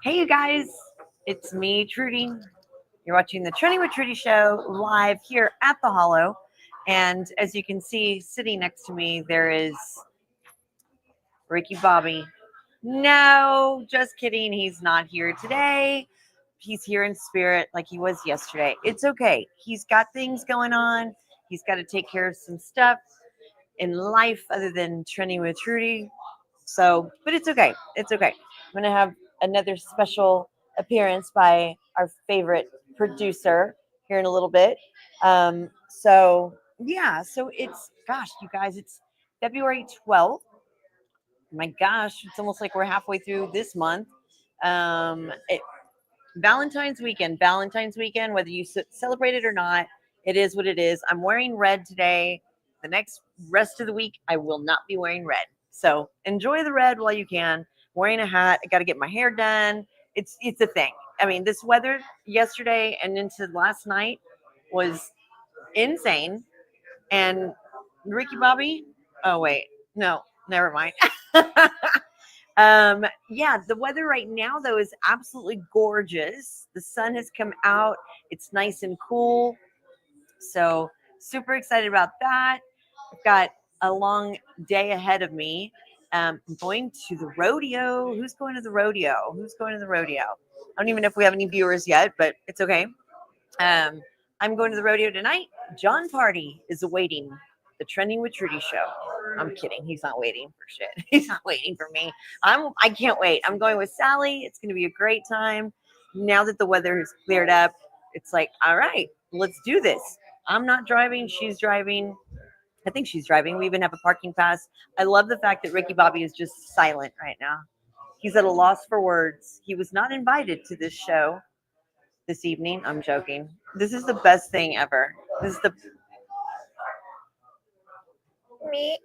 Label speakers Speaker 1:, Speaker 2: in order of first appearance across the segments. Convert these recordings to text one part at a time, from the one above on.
Speaker 1: Hey, you guys, it's me, Trudy. You're watching the Trending with Trudy show live here at the Hollow. And as you can see, sitting next to me, there is Ricky Bobby. No, just kidding. He's not here today. He's here in spirit like he was yesterday. It's okay. He's got things going on. He's got to take care of some stuff in life other than Trending with Trudy. So, but it's okay. It's okay. I'm going to have another special appearance by our favorite producer here in a little bit. So it's, gosh, you guys, it's February 12th. My gosh, it's almost like we're halfway through this month. It, Valentine's weekend, whether you celebrate it or not, it is what it is. I'm wearing red today. The next rest of the week, I will not be wearing red. So enjoy the red while you can. I'm wearing a hat. I got to get my hair done. It's a thing. I mean, this weather yesterday and into last night was insane. And Ricky Bobby, oh wait, no, never mind. Yeah, the weather right now though is absolutely gorgeous. The sun has come out. It's nice and cool. So super excited about that. I've got a long day ahead of me. I'm going to the rodeo. Who's going to the rodeo? Who's going to the rodeo? I don't even know if we have any viewers yet, but it's okay. Um, I'm going to the rodeo tonight. John Party is awaiting the Trending with Trudy show. I'm kidding. He's not waiting for shit. He's not waiting for me. I can't wait. I'm going with Sally. It's going to be a great time. Now that the weather has cleared up, it's like, all right, let's do this. I'm not driving. She's driving. I think she's driving. We even have a parking pass. I love the fact that Ricky Bobby is just silent right now. He's at a loss for words. He was not invited to this show this evening. I'm joking. This is the best thing ever. This is the me.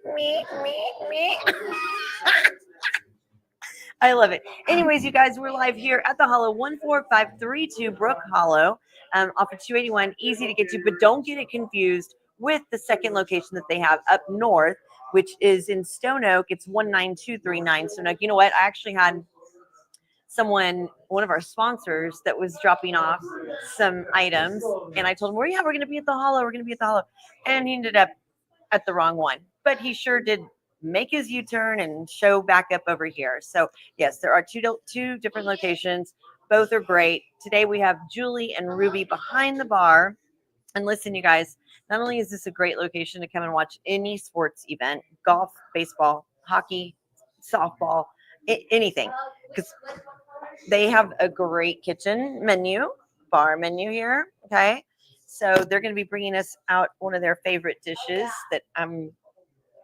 Speaker 1: I love it. Anyways, you guys, we're live here at the Hollow 14532 Brook Hollow, off of 281. Easy to get to, but don't get it confused with the second location that they have up north, which is in Stone Oak. It's 19239 Stone Oak. You know what? I actually had one of our sponsors that was dropping off some items, and I told him, well, yeah, we're going to be at the Hollow. We're going to be at the Hollow. And he ended up at the wrong one, but he sure did make his U-turn and show back up over here. So yes, there are two different locations. Both are great. Today we have Julie and Ruby behind the bar. And listen, you guys, not only is this a great location to come and watch any sports event, golf, baseball, hockey, softball, anything, because they have a great kitchen menu, bar menu here. Okay. So they're going to be bringing us out one of their favorite dishes that I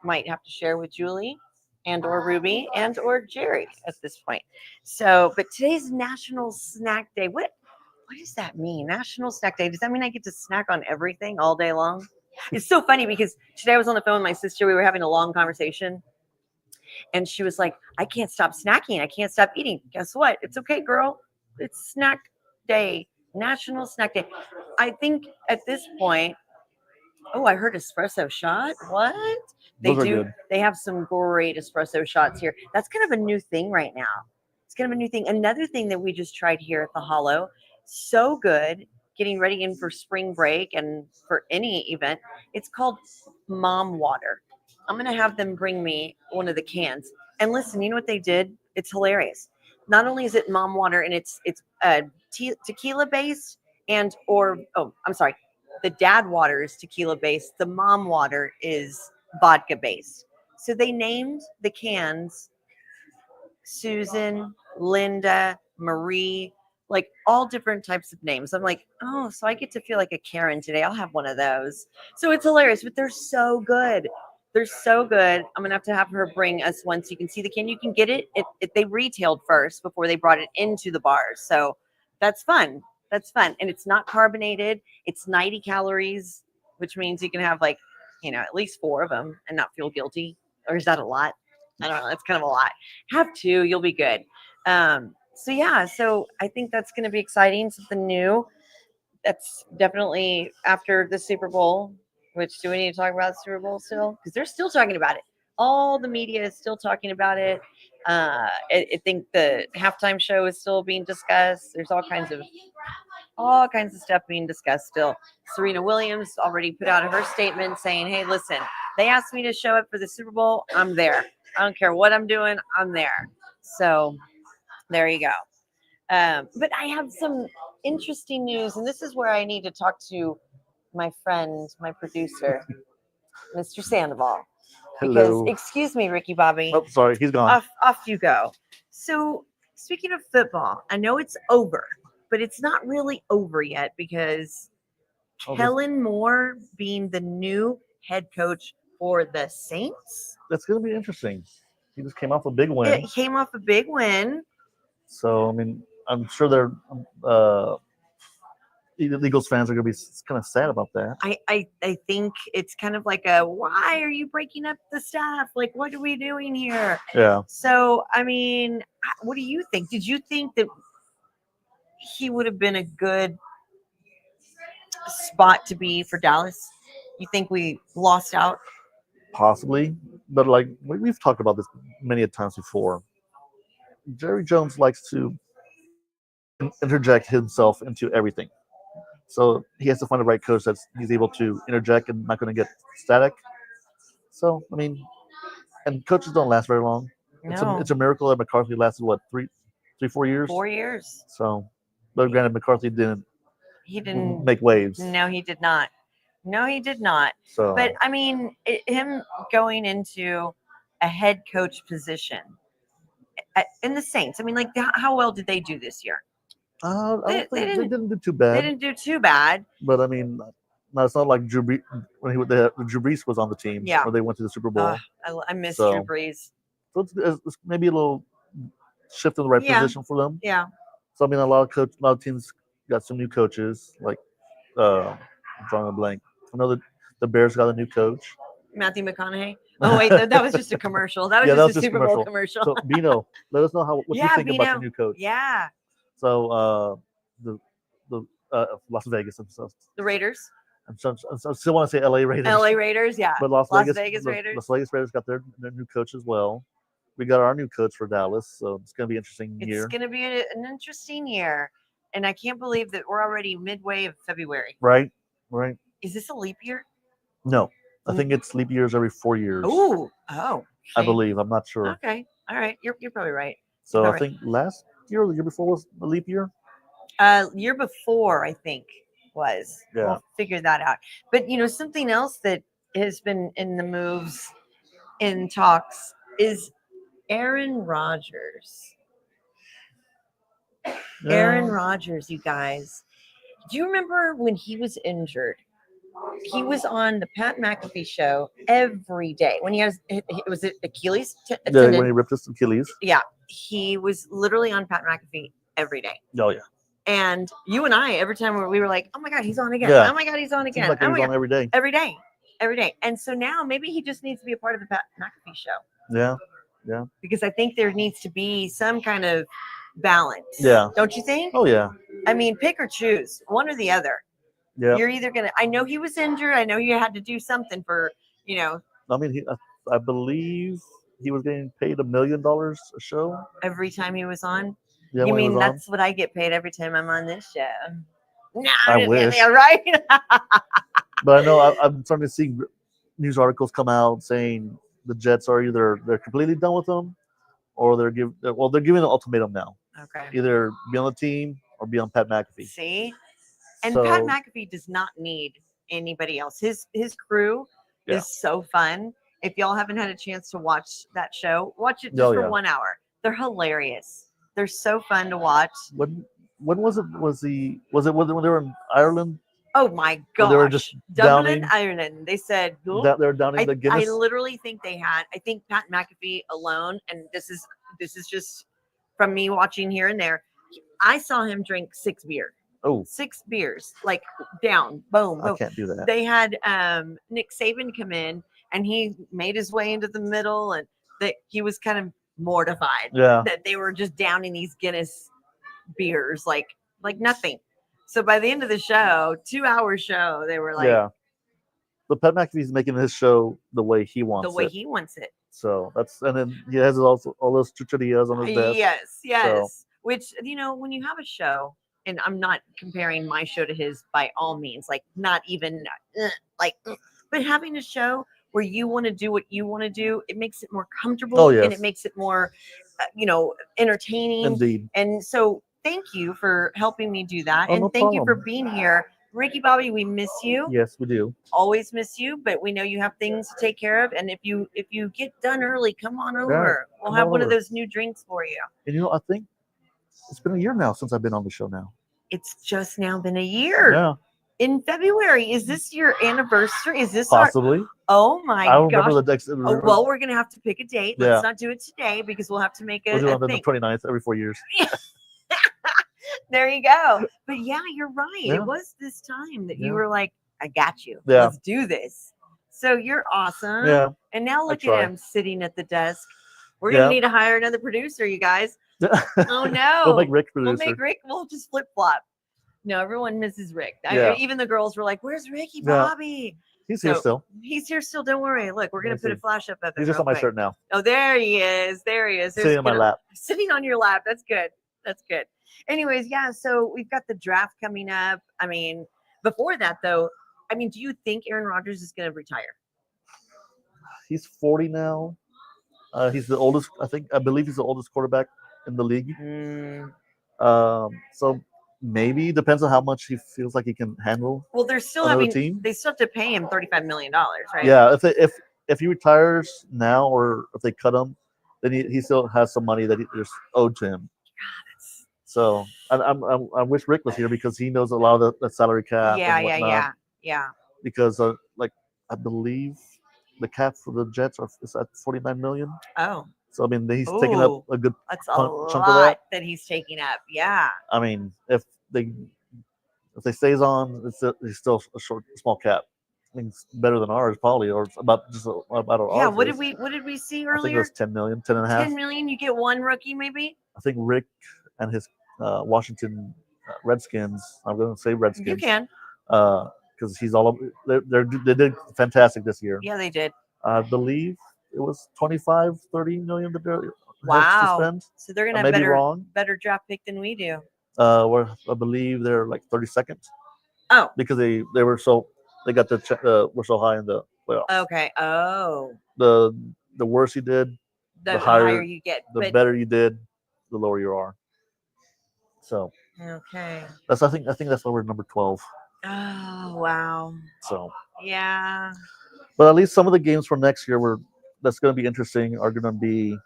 Speaker 1: might have to share with Julie and or Ruby and or Jerry at this point. So, but today's National Snack Day. What does that mean? National Snack Day. Does that mean I get to snack on everything all day long? It's so funny because today I was on the phone with my sister. We were having a long conversation. And she was like, I can't stop snacking. I can't stop eating. Guess what? It's okay, girl. It's snack day, National Snack Day. I think at this point, oh, I heard espresso shot. What? They
Speaker 2: Those are
Speaker 1: do.
Speaker 2: good.
Speaker 1: They have some great espresso shots here. That's kind of a new thing right now. It's kind of a new thing. Another thing that we just tried here at the Hollow, so good, getting ready in for spring break and for any event. It's called Mom Water. I'm gonna have them bring me one of the cans. And listen, you know what they did? It's hilarious. Not only is it Mom Water and it's tequila based and or oh, I'm sorry, the dad water is tequila based. The mom water is vodka based. So they named the cans Susan, Linda, Marie, like all different types of names. I'm like, oh, so I get to feel like a Karen today. I'll have one of those. So it's hilarious, but they're so good. They're so good. I'm gonna have her bring us one so you can see the can. You can get it. They retailed first before they brought it into the bars. So that's fun. That's fun. And it's not carbonated. It's 90 calories, which means you can have like, at least four of them and not feel guilty. Or is that a lot? I don't know. That's kind of a lot. Have two, you'll be good. So yeah, so I think that's going to be exciting. Something new. That's definitely after the Super Bowl. Which do we need to talk about the Super Bowl still? Because they're still talking about it. all the media is still talking about it. I think the halftime show is still being discussed. There's all kinds of stuff being discussed still. Serena Williams already put out her statement saying, "Hey, listen, they asked me to show up for the Super Bowl. I'm there. I don't care what I'm doing. I'm there." So there you go. But I have some interesting news, and this is where I need to talk to my friend, my producer, Mr. Sandoval. Because,
Speaker 2: Hello.
Speaker 1: excuse me, Ricky Bobby,
Speaker 2: Oh, sorry, he's gone.
Speaker 1: off you go. So, speaking of football, I know it's over, but it's not really over yet because
Speaker 2: Oh,
Speaker 1: Kellen Moore being the new head coach for the Saints,
Speaker 2: that's going to be interesting. He just came off a big win.
Speaker 1: it came off a big win.
Speaker 2: So, I mean, I'm sure they're Eagles fans are going to be kind of sad about that.
Speaker 1: I think it's kind of like a, why are you breaking up the staff? Like, what are we doing here?
Speaker 2: Yeah.
Speaker 1: So, I mean, what do you think? Did you think that he would have been a good spot to be for Dallas? You think we lost out?
Speaker 2: Possibly, but like we've talked about this many a times before. Jerry Jones likes to interject himself into everything. So he has to find the right coach that's he's able to interject and not going to get static. So I mean, and coaches don't last very long.
Speaker 1: No,
Speaker 2: It's a miracle that McCarthy lasted what 4 years.
Speaker 1: 4 years.
Speaker 2: So, but granted, McCarthy didn't
Speaker 1: He didn't.
Speaker 2: make waves.
Speaker 1: No, he did not. No, he did not.
Speaker 2: So,
Speaker 1: But I mean, him going into a head coach position in the Saints. I mean, like, how well did they do this year?
Speaker 2: I don't
Speaker 1: They
Speaker 2: think they
Speaker 1: didn't.
Speaker 2: didn't do too
Speaker 1: They
Speaker 2: bad.
Speaker 1: didn't do too bad.
Speaker 2: But I mean, no, it's not like Drew Brees, Drew Brees was on the team
Speaker 1: Yeah.
Speaker 2: where they went to the Super Bowl.
Speaker 1: I miss
Speaker 2: So-
Speaker 1: Drew Brees.
Speaker 2: So it's maybe a little shift in the right
Speaker 1: Yeah.
Speaker 2: position for them.
Speaker 1: Yeah.
Speaker 2: So I mean, a lot of teams got some new coaches. Like I'm drawing a blank. I know that the Bears got a new coach.
Speaker 1: Matthew McConaughey. Oh wait, that was just a commercial. That was
Speaker 2: Yeah, that
Speaker 1: just
Speaker 2: was
Speaker 1: a
Speaker 2: just
Speaker 1: Super Bowl commercial.
Speaker 2: So Bino, let us know what you
Speaker 1: Yeah,
Speaker 2: think about
Speaker 1: Bino.
Speaker 2: your new coach.
Speaker 1: Yeah,
Speaker 2: So the Las Vegas themselves.
Speaker 1: the Raiders,
Speaker 2: I still want to say LA Raiders.
Speaker 1: LA Raiders. Yeah,
Speaker 2: But
Speaker 1: Las Vegas Raiders.
Speaker 2: Las Vegas Raiders got their new coach as well. We got our new coach for Dallas, so it's going to be an interesting
Speaker 1: It's
Speaker 2: year.
Speaker 1: going to be an interesting year, and I can't believe that we're already midway of February.
Speaker 2: Right, right.
Speaker 1: Is this a leap year?
Speaker 2: No, I think it's leap years every 4 years.
Speaker 1: Oh,
Speaker 2: I believe. I'm not sure.
Speaker 1: Okay, all right, you're probably right.
Speaker 2: So
Speaker 1: All
Speaker 2: I
Speaker 1: right.
Speaker 2: think last year or the year before was a leap year.
Speaker 1: Year before, I think was.
Speaker 2: Yeah.
Speaker 1: We'll figure that out. But something else that has been in the moves, in talks, is Aaron Rodgers. Aaron Rodgers, you guys. Do you remember when he was injured? He was on the Pat McAfee show every day when he has it was Achilles
Speaker 2: Yeah,
Speaker 1: tendon.
Speaker 2: when he ripped his Achilles.
Speaker 1: Yeah, he was literally on Pat McAfee every day.
Speaker 2: Oh yeah.
Speaker 1: And you and I, every time we were like, "Oh my God, he's on again!
Speaker 2: Yeah.
Speaker 1: Oh my God, he's on
Speaker 2: Seems
Speaker 1: again!
Speaker 2: like
Speaker 1: Oh
Speaker 2: he's
Speaker 1: my
Speaker 2: on
Speaker 1: God!"
Speaker 2: every day.
Speaker 1: Every day. And so now maybe he just needs to be a part of the Pat McAfee show
Speaker 2: Yeah.
Speaker 1: because I think there needs to be some kind of balance.
Speaker 2: Yeah.
Speaker 1: Don't you think?
Speaker 2: Oh yeah.
Speaker 1: I mean, pick or choose, one or the other.
Speaker 2: Yeah.
Speaker 1: You're either gonna. I know he was injured. I know you had to do something for.
Speaker 2: I mean, I believe he was getting paid $1 million a show.
Speaker 1: Every time he was on.
Speaker 2: Yeah,
Speaker 1: You
Speaker 2: when he
Speaker 1: mean
Speaker 2: was on.
Speaker 1: that's what I get paid every time I'm on this show? No,
Speaker 2: I wish.
Speaker 1: Yeah, right.
Speaker 2: But I know I'm starting to see news articles come out saying the Jets are either they're completely done with him, or they're giving an ultimatum now.
Speaker 1: Okay.
Speaker 2: Either be on the team or be on Pat McAfee.
Speaker 1: See, and
Speaker 2: So,
Speaker 1: Pat McAfee does not need anybody else. His crew
Speaker 2: Yeah.
Speaker 1: is so fun. If y'all haven't had a chance to watch that show, watch it just
Speaker 2: Oh,
Speaker 1: for
Speaker 2: yeah.
Speaker 1: 1 hour. They're hilarious. They're so fun to watch.
Speaker 2: when was it? Was it when they were in Ireland?
Speaker 1: Oh my
Speaker 2: When
Speaker 1: gosh.
Speaker 2: they were just
Speaker 1: Dublin,
Speaker 2: downing-
Speaker 1: Ireland. They said
Speaker 2: That they were downing the
Speaker 1: I
Speaker 2: Guinness.
Speaker 1: literally think I think Pat McAfee alone, and this is just from me watching here and there. I saw him drink 6 beers.
Speaker 2: Oh,
Speaker 1: 6 beers, like down, boom,
Speaker 2: I
Speaker 1: boom.
Speaker 2: can't do that.
Speaker 1: They had Nick Saban come in, and he made his way into the middle, and he was kind of mortified
Speaker 2: Yeah.
Speaker 1: that they were just downing these Guinness beers like nothing. So by the end of the show, 2-hour show, they were like,
Speaker 2: Yeah. But Pat McAfee's making his show the way he
Speaker 1: the
Speaker 2: wants
Speaker 1: way
Speaker 2: it.
Speaker 1: he wants it.
Speaker 2: So that's and then he has also all those chucharias on his desk.
Speaker 1: Yes,
Speaker 2: So
Speaker 1: yes. Which, when you have a show, and I'm not comparing my show to his by all means, like not even like, but having a show where you want to do what you want to do, it makes it more comfortable
Speaker 2: oh
Speaker 1: and it
Speaker 2: yes,
Speaker 1: makes it more, entertaining.
Speaker 2: indeed.
Speaker 1: And so, thank you for helping me do that,
Speaker 2: Oh
Speaker 1: and
Speaker 2: no
Speaker 1: thank you for
Speaker 2: problem.
Speaker 1: being here, Ricky Bobby. We miss you.
Speaker 2: Yes, we do.
Speaker 1: Always miss you, but we know you have things to take care of. And if you get done early, come on
Speaker 2: Yeah,
Speaker 1: over. We'll
Speaker 2: come
Speaker 1: have
Speaker 2: on
Speaker 1: one of
Speaker 2: over.
Speaker 1: those new drinks for you.
Speaker 2: And I think it's been a year now since I've been on the show now.
Speaker 1: It's just now been a year.
Speaker 2: Yeah,
Speaker 1: In February. Is this your anniversary? Is this
Speaker 2: possibly.
Speaker 1: oh my
Speaker 2: I don't
Speaker 1: gosh.
Speaker 2: remember the next.
Speaker 1: Oh, well, we're gonna have to pick a date.
Speaker 2: Yeah.
Speaker 1: Let's not do it today because we'll have to make
Speaker 2: we'll do it
Speaker 1: a
Speaker 2: on the
Speaker 1: thing.
Speaker 2: 29th every 4 years.
Speaker 1: There you go. But yeah, you're right.
Speaker 2: Yeah.
Speaker 1: It was this time that
Speaker 2: Yeah.
Speaker 1: you were like, I got you.
Speaker 2: Yeah.
Speaker 1: Let's do this. So you're awesome.
Speaker 2: Yeah.
Speaker 1: And now look at
Speaker 2: try.
Speaker 1: him sitting at the desk. We're gonna
Speaker 2: Yeah.
Speaker 1: need to hire another producer, you guys. Oh no.
Speaker 2: We'll make Rick
Speaker 1: We'll
Speaker 2: producer.
Speaker 1: make Rick. We'll just flip flop. No, everyone misses Rick.
Speaker 2: Yeah.
Speaker 1: Even the girls were like, "Where's Ricky
Speaker 2: Yeah.
Speaker 1: Bobby?"
Speaker 2: He's here
Speaker 1: So,
Speaker 2: still.
Speaker 1: He's here still. Don't worry. Look, we're gonna
Speaker 2: Let me
Speaker 1: put a
Speaker 2: see.
Speaker 1: flash up of it.
Speaker 2: He's just
Speaker 1: real
Speaker 2: on my
Speaker 1: quick.
Speaker 2: shirt now.
Speaker 1: Oh, there he is. There he is. There's
Speaker 2: Sitting on my lap.
Speaker 1: Sitting on your lap. That's good. That's good. Anyways, yeah. So we've got the draft coming up. I mean, before that though, do you think Aaron Rodgers is gonna retire?
Speaker 2: He's 40 now. He's the oldest. I believe he's the oldest quarterback in the league. So maybe depends on how much he feels like he can handle.
Speaker 1: Well, they're still
Speaker 2: another
Speaker 1: having.
Speaker 2: team.
Speaker 1: They still have to pay him $35 million, right?
Speaker 2: Yeah, if he retires now or if they cut him, then he still has some money that is owed to him.
Speaker 1: God, that's
Speaker 2: So I wish Rick was here because he knows a lot of the salary cap
Speaker 1: yeah,
Speaker 2: and
Speaker 1: yeah,
Speaker 2: whatnot.
Speaker 1: yeah.
Speaker 2: Because like I believe the cap for the Jets is at 49 million.
Speaker 1: Oh,
Speaker 2: So I mean he's taking up
Speaker 1: Ooh,
Speaker 2: a good
Speaker 1: that's a
Speaker 2: chunk of that.
Speaker 1: lot that he's taking up. Yeah.
Speaker 2: I mean if they stays on, it's still a small cap. I mean, it's better than ours probably, or it's about ours.
Speaker 1: Yeah. What
Speaker 2: is.
Speaker 1: did we see
Speaker 2: I think it
Speaker 1: earlier?
Speaker 2: was 10 million, 10 and a half.
Speaker 1: 10 million. You get one rookie, maybe.
Speaker 2: I think Rick and his Washington Redskins. I'm going to say Redskins.
Speaker 1: You can.
Speaker 2: Because he's all over. They did fantastic this year.
Speaker 1: Yeah, they did.
Speaker 2: I believe it was 25, 30 million that they had to
Speaker 1: Wow.
Speaker 2: spend.
Speaker 1: So they're gonna
Speaker 2: I
Speaker 1: have
Speaker 2: may be wrong.
Speaker 1: better draft pick than we do.
Speaker 2: Where I believe they're like 32nd.
Speaker 1: Oh.
Speaker 2: Because they were they got were so high in the playoffs.
Speaker 1: Okay. Oh.
Speaker 2: The worse you did,
Speaker 1: The higher you get.
Speaker 2: the better you did, the lower you are. So
Speaker 1: Okay.
Speaker 2: I think that's why we're number 12.
Speaker 1: Oh wow.
Speaker 2: So
Speaker 1: Yeah.
Speaker 2: but at least some of the games for next year that's going to be interesting are going to be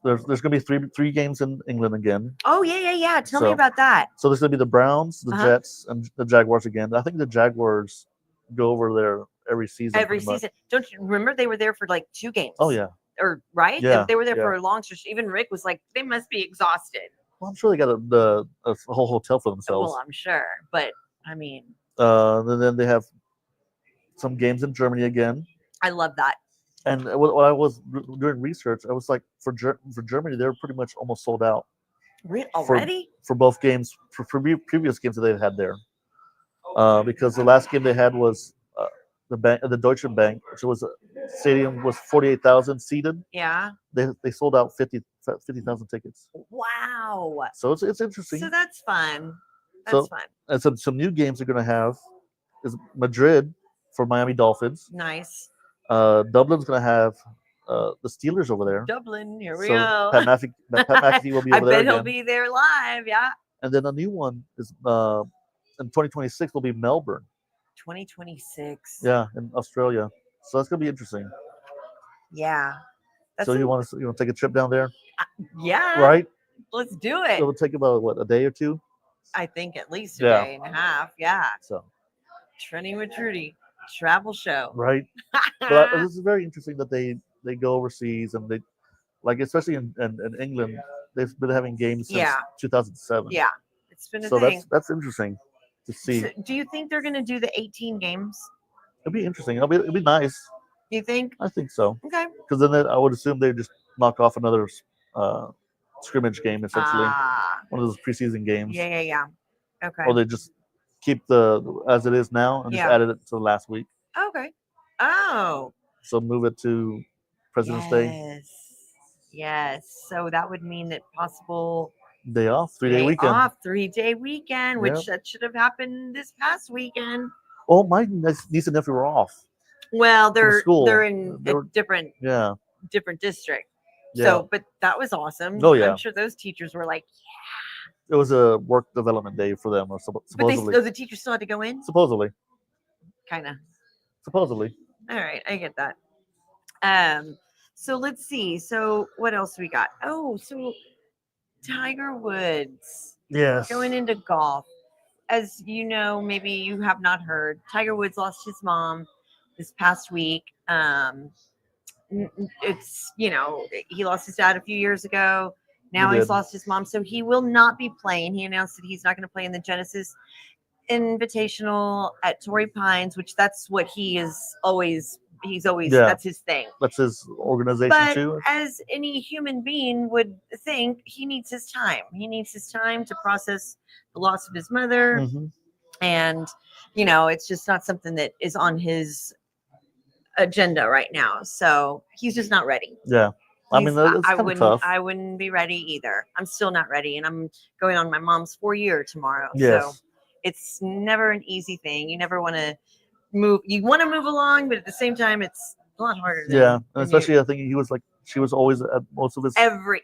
Speaker 2: there's going to be three games in England again.
Speaker 1: Oh yeah. Tell me about that.
Speaker 2: So there's going to be the Browns, the
Speaker 1: Uh-huh.
Speaker 2: Jets, and the Jaguars again. I think the Jaguars go over there every season.
Speaker 1: Every season. Don't you remember they were there for like 2 games?
Speaker 2: Oh yeah.
Speaker 1: Or right?
Speaker 2: Yeah,
Speaker 1: They were there
Speaker 2: yeah.
Speaker 1: for a long stretch. Even Rick was like, they must be exhausted.
Speaker 2: Well, I'm sure they got a whole hotel for themselves.
Speaker 1: Well, I'm sure, but I mean,
Speaker 2: and then they have some games in Germany again.
Speaker 1: I love that.
Speaker 2: And when I was doing research, I was like, for Germany, they're pretty much almost sold out
Speaker 1: Already?
Speaker 2: for both games, for previous games that they've had there. Because the last game they had was the Deutsche Bank, which was stadium was 48,000 seated.
Speaker 1: Yeah.
Speaker 2: They sold out 50,000 tickets.
Speaker 1: Wow.
Speaker 2: So it's interesting.
Speaker 1: So that's fun. That's fun.
Speaker 2: And some new games they're going to have is Madrid for Miami Dolphins.
Speaker 1: Nice.
Speaker 2: Dublin's going to have the Steelers over there.
Speaker 1: Dublin, here we
Speaker 2: So
Speaker 1: go.
Speaker 2: Pat McAfee will be
Speaker 1: I
Speaker 2: over there
Speaker 1: bet
Speaker 2: again.
Speaker 1: he'll be there live. Yeah.
Speaker 2: And then a new one is in 2026 will be Melbourne.
Speaker 1: 2026.
Speaker 2: Yeah, in Australia. So that's gonna be interesting.
Speaker 1: Yeah.
Speaker 2: So you want to take a trip down there,
Speaker 1: Yeah.
Speaker 2: right?
Speaker 1: Let's do it.
Speaker 2: It'll take about a day or two.
Speaker 1: I think at least a
Speaker 2: Yeah.
Speaker 1: day and a half. Yeah.
Speaker 2: So
Speaker 1: Trenny with Trudy, travel show.
Speaker 2: right. But this is very interesting that they go overseas and they especially in England they've been having games since 2007.
Speaker 1: Yeah. It's been a
Speaker 2: So
Speaker 1: thing.
Speaker 2: that's interesting to see.
Speaker 1: So do you think they're going to do the 18 games?
Speaker 2: It'll be interesting. It'll be nice.
Speaker 1: You think?
Speaker 2: I think so.
Speaker 1: Okay.
Speaker 2: Because then I would assume they just knock off another scrimmage game essentially,
Speaker 1: Ah.
Speaker 2: one of those preseason games.
Speaker 1: Yeah. Okay.
Speaker 2: Or they just keep the as it is now and just
Speaker 1: Yeah.
Speaker 2: add it to last week.
Speaker 1: Okay. Oh,
Speaker 2: So move it to President's Day,
Speaker 1: yes. Yes. So that would mean that possible
Speaker 2: day off, 3 day
Speaker 1: day
Speaker 2: weekend.
Speaker 1: off, 3-day weekend,
Speaker 2: Yeah.
Speaker 1: which that should have happened this past weekend.
Speaker 2: Oh, my niece and nephew were off
Speaker 1: Well,
Speaker 2: from
Speaker 1: they're
Speaker 2: school.
Speaker 1: in
Speaker 2: They
Speaker 1: a
Speaker 2: were,
Speaker 1: different
Speaker 2: yeah,
Speaker 1: district.
Speaker 2: yeah.
Speaker 1: So, but that was awesome.
Speaker 2: Oh,
Speaker 1: I'm
Speaker 2: yeah.
Speaker 1: sure those teachers were like,
Speaker 2: It was a work development day for them, or
Speaker 1: but they
Speaker 2: supposedly.
Speaker 1: oh, the teachers still had to go in,
Speaker 2: Supposedly.
Speaker 1: kind of.
Speaker 2: Supposedly.
Speaker 1: All right, I get that. Um, so let's see. So what else we got? Oh, so Tiger Woods
Speaker 2: Yes.
Speaker 1: going into golf. As you know, maybe you have not heard, Tiger Woods lost his mom this past week. It's, he lost his dad a few years ago.
Speaker 2: He
Speaker 1: Now he's
Speaker 2: did.
Speaker 1: lost his mom, so he will not be playing. He announced that he's not going to play in the Genesis Invitational at Torrey Pines, which that's what he's always
Speaker 2: Yeah.
Speaker 1: that's his thing.
Speaker 2: That's his organization
Speaker 1: But
Speaker 2: too.
Speaker 1: as any human being would think, he needs his time. He needs his time to process the loss of his mother.
Speaker 2: Hmm.
Speaker 1: And, it's just not something that is on his agenda right now. So he's just not ready.
Speaker 2: Yeah. I mean, it's
Speaker 1: I
Speaker 2: kind of
Speaker 1: wouldn't
Speaker 2: tough.
Speaker 1: I wouldn't be ready either. I'm still not ready, and I'm going on my mom's 4-year tomorrow.
Speaker 2: Yes.
Speaker 1: So it's never an easy thing. You never want to move. You want to move along, but at the same time, it's a lot harder.
Speaker 2: Yeah, and
Speaker 1: than
Speaker 2: especially I think he was like she was always at most of his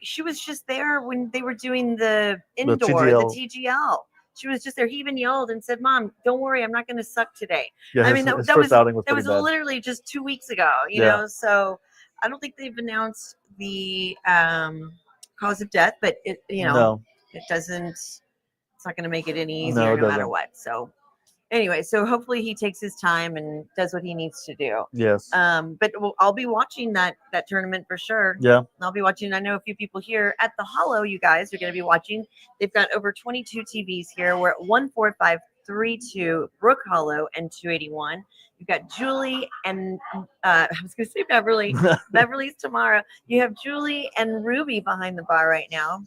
Speaker 1: she was just there when they were doing the indoor, the
Speaker 2: TGL.
Speaker 1: TGL. She was just there. He even yelled and said, "Mom, don't worry, I'm not going to suck today."
Speaker 2: Yeah,
Speaker 1: I
Speaker 2: his,
Speaker 1: mean, that,
Speaker 2: his
Speaker 1: that
Speaker 2: first
Speaker 1: was
Speaker 2: outing was
Speaker 1: that
Speaker 2: pretty
Speaker 1: was
Speaker 2: bad.
Speaker 1: literally just 2 weeks ago.
Speaker 2: Yeah.
Speaker 1: So I don't think they've announced the cause of death, but
Speaker 2: No,
Speaker 1: it doesn't. It's not going to make it any
Speaker 2: no,
Speaker 1: easier,
Speaker 2: it
Speaker 1: no matter
Speaker 2: doesn't.
Speaker 1: what. So anyway, so hopefully he takes his time and does what he needs to do.
Speaker 2: Yes.
Speaker 1: But I'll be watching that tournament for sure.
Speaker 2: Yeah.
Speaker 1: I'll be watching. I know a few people here at the Hollow. You guys are going to be watching. They've got over 22 TVs here. We're at 14532 Brook Hollow and 281. You've got Julie and I was going to say Beverly. Beverly's tomorrow. You have Julie and Ruby behind the bar right now.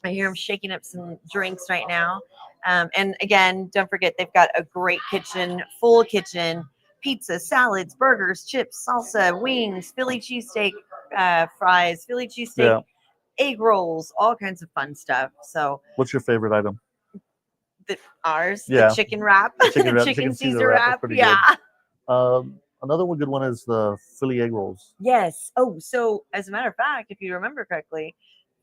Speaker 1: I hear them shaking up some drinks right now. And again, don't forget, they've got a great kitchen, full kitchen, pizza, salads, burgers, chips, salsa, wings, Philly cheesesteak fries, Philly cheesesteak,
Speaker 2: Yeah.
Speaker 1: egg rolls, all kinds of fun stuff. So
Speaker 2: What's your favorite item?
Speaker 1: ours,
Speaker 2: Yeah.
Speaker 1: the chicken wrap,
Speaker 2: Chicken wrap,
Speaker 1: chicken
Speaker 2: chicken
Speaker 1: Caesar wrap.
Speaker 2: That's pretty
Speaker 1: Yeah.
Speaker 2: good. Another one good one is the Philly egg rolls.
Speaker 1: Yes. Oh, so as a matter of fact, if you remember correctly,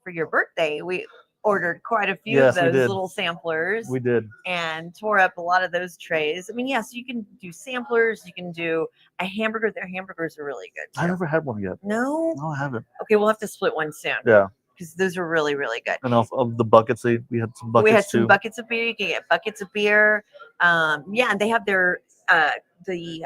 Speaker 1: for your birthday, we ordered quite a few
Speaker 2: Yes,
Speaker 1: of
Speaker 2: we
Speaker 1: those
Speaker 2: did.
Speaker 1: little samplers.
Speaker 2: We did.
Speaker 1: And tore up a lot of those trays. I mean, yes, you can do samplers. You can do a hamburger. Their hamburgers are really good
Speaker 2: I
Speaker 1: too.
Speaker 2: never had one yet.
Speaker 1: No?
Speaker 2: No, I haven't.
Speaker 1: Okay, we'll have to split one soon
Speaker 2: Yeah.
Speaker 1: because those are really, really good.
Speaker 2: And of the buckets, we had some buckets
Speaker 1: We had some
Speaker 2: too.
Speaker 1: buckets of beer. You can get buckets of beer. Yeah, and they have their the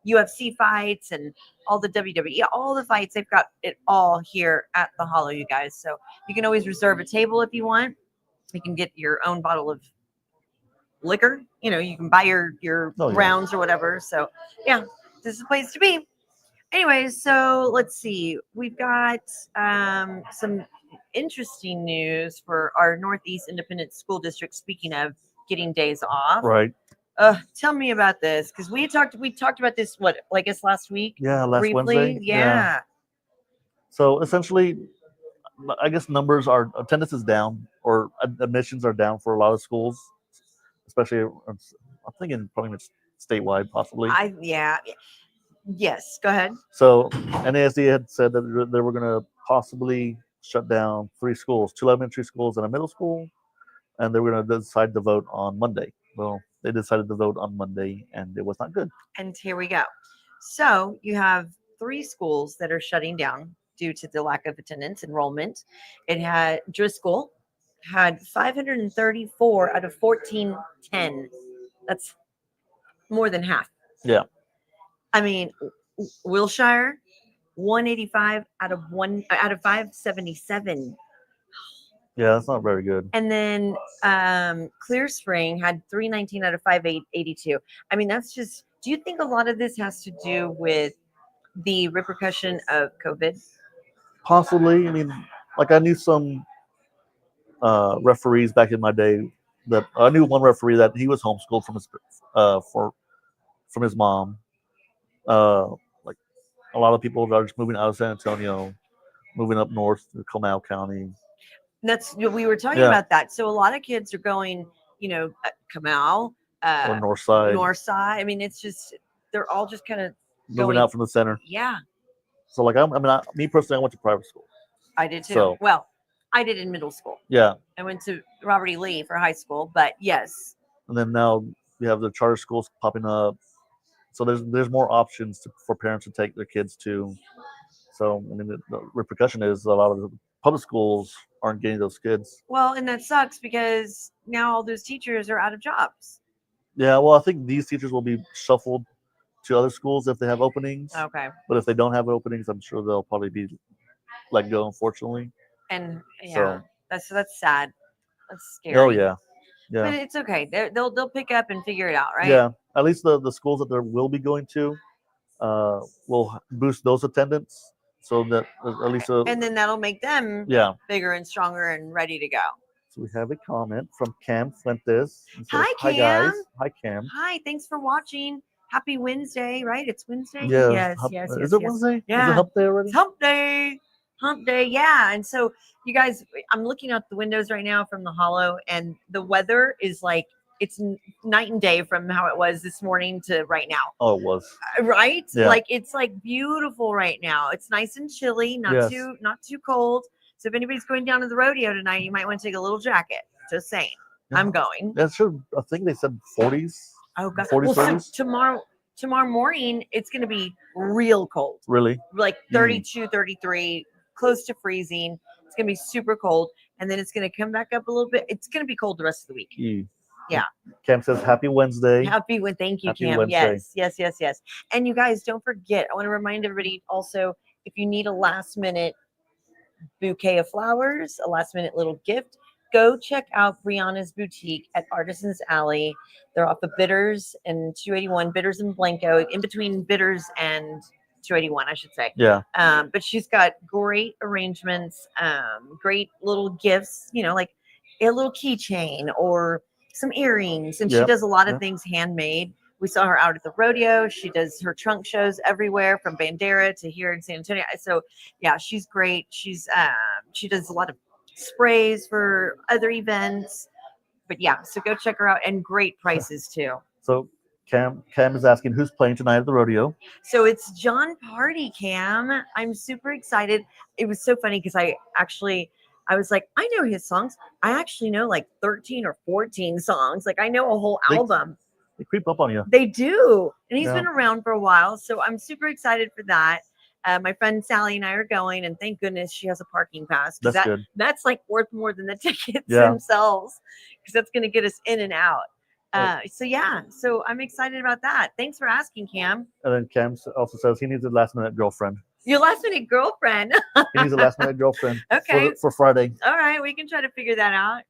Speaker 1: UFC fights and all the WWE, all the fights. They've got it all here at the Hollow, you guys. So you can always reserve a table if you want. You can get your own bottle of liquor. You can buy your
Speaker 2: Oh, yeah.
Speaker 1: rounds or whatever. So yeah, this is the place to be. Anyways, so let's see. We've got some interesting news for our Northeast Independent School District. Speaking of getting days off,
Speaker 2: Right.
Speaker 1: Tell me about this because we talked about this I guess last week.
Speaker 2: Yeah, last
Speaker 1: briefly.
Speaker 2: Wednesday.
Speaker 1: Yeah.
Speaker 2: So essentially, I guess attendance is down, or admissions are down for a lot of schools, especially I'm thinking probably statewide, possibly.
Speaker 1: Yes. Go ahead.
Speaker 2: So NASD had said that they were going to possibly shut down 3 schools, 2 elementary schools and a middle school, and they were going to decide to vote on Monday. Well, they decided to vote on Monday, and it was not good.
Speaker 1: And here we go. So you have 3 schools that are shutting down due to the lack of attendance enrollment. It had Driscoll had 534 out of 1410. That's more than half.
Speaker 2: Yeah.
Speaker 1: I mean, Wilshire 185 out of 577.
Speaker 2: Yeah, that's not very good.
Speaker 1: And then Clear Spring had 319 out of 582. I mean, that's just. Do you think a lot of this has to do with the repercussion of COVID?
Speaker 2: Possibly. I mean, like I knew some referees back in my day that I knew one referee that he was homeschooled from his for from his mom. Like a lot of people are just moving out of San Antonio, moving up north to Comal County.
Speaker 1: That's we were talking
Speaker 2: Yeah,
Speaker 1: about that. So a lot of kids are going, Kamau,
Speaker 2: or
Speaker 1: uh,
Speaker 2: north side,
Speaker 1: North Side. I mean, it's just they're all just kind of
Speaker 2: moving
Speaker 1: going.
Speaker 2: out from the center.
Speaker 1: Yeah,
Speaker 2: So like me personally, I went to private school.
Speaker 1: I did too.
Speaker 2: So
Speaker 1: Well, I did in middle school.
Speaker 2: yeah,
Speaker 1: I went to Robert E. Lee for high school, but yes,
Speaker 2: and then now we have the charter schools popping up. So there's more options for parents to take their kids to. So I mean the repercussion is a lot of the public schools aren't getting those kids.
Speaker 1: well, and that sucks because now all those teachers are out of jobs.
Speaker 2: Yeah, well I think these teachers will be shuffled to other schools if they have openings.
Speaker 1: Okay,
Speaker 2: But if they don't have openings, I'm sure they'll probably be let go. Unfortunately.
Speaker 1: and yeah,
Speaker 2: So
Speaker 1: that's sad. That's scary.
Speaker 2: oh yeah,
Speaker 1: But
Speaker 2: yeah,
Speaker 1: it's okay. They'll pick up and figure it out, right?
Speaker 2: yeah. At least the schools that they will be going to will boost those attendance, so that at least
Speaker 1: And then that'll make them
Speaker 2: yeah.
Speaker 1: bigger and stronger and ready to go.
Speaker 2: So we have a comment from Cam Fuentes. It says,
Speaker 1: Hi,
Speaker 2: hi guys.
Speaker 1: Cam.
Speaker 2: Hi Cam.
Speaker 1: Hi, thanks for watching. Happy Wednesday, right? It's Wednesday.
Speaker 2: Yeah.
Speaker 1: Yes,
Speaker 2: Hump,
Speaker 1: yes,
Speaker 2: is
Speaker 1: yes,
Speaker 2: it
Speaker 1: yes.
Speaker 2: Wednesday? Is
Speaker 1: Yeah.
Speaker 2: it hump day already?
Speaker 1: It's hump day. Hump day, yeah. And so, you guys, I'm looking out the windows right now from the hollow, and the weather is like it's night and day from how it was this morning to right now.
Speaker 2: Oh, it was.
Speaker 1: Right?
Speaker 2: Yeah.
Speaker 1: Like it's like beautiful right now. It's nice and chilly,
Speaker 2: Yes.
Speaker 1: not too cold. So if anybody's going down to the rodeo tonight, you might want to take a little jacket. Just saying.
Speaker 2: Yeah.
Speaker 1: I'm going.
Speaker 2: That's true. I think they said 40s.
Speaker 1: Oh god.
Speaker 2: 40s,
Speaker 1: Well, so
Speaker 2: 30s.
Speaker 1: tomorrow morning it's going to be real cold.
Speaker 2: Really?
Speaker 1: Like 32, 33, close to freezing. It's going to be super cold, and then it's going to come back up a little bit. It's going to be cold the rest of the week. Yeah.
Speaker 2: Cam says happy Wednesday.
Speaker 1: Happy with thank you,
Speaker 2: Happy
Speaker 1: Cam.
Speaker 2: Wednesday.
Speaker 1: Yes. And you guys don't forget, I want to remind everybody also, if you need a last minute bouquet of flowers, a last minute little gift, go check out Brianna's boutique at Artisans Alley. They're off of Bitters and 281, Bitters and Blanco, in between Bitters and 281, I should say.
Speaker 2: Yeah.
Speaker 1: But she's got great arrangements, great little gifts, like a little keychain or some earrings. And she
Speaker 2: Yep.
Speaker 1: does a lot of
Speaker 2: Yep.
Speaker 1: things handmade. We saw her out at the rodeo. She does her trunk shows everywhere from Bandera to here in San Antonio. So yeah, she's great. She's she does a lot of sprays for other events. But yeah, so go check her out, and great prices too.
Speaker 2: So Cam is asking who's playing tonight at the rodeo.
Speaker 1: So it's John Party, Cam. I'm super excited. It was so funny because I was like, I know his songs. I actually know like 13 or 14 songs. Like I know a whole album.
Speaker 2: They creep up on you.
Speaker 1: They do. And he's
Speaker 2: Yeah.
Speaker 1: been around for a while. So I'm super excited for that. My friend Sally and I are going, and thank goodness she has a parking pass.
Speaker 2: That's good.
Speaker 1: That's like worth more than the tickets
Speaker 2: Yeah.
Speaker 1: themselves, because that's going to get us in and out. So I'm excited about that. Thanks for asking, Cam.
Speaker 2: And then Cam also says he needs a last minute girlfriend.
Speaker 1: Your last minute girlfriend.
Speaker 2: He needs a last minute girlfriend.
Speaker 1: Okay.
Speaker 2: For Friday.
Speaker 1: All right, we can try to figure that out.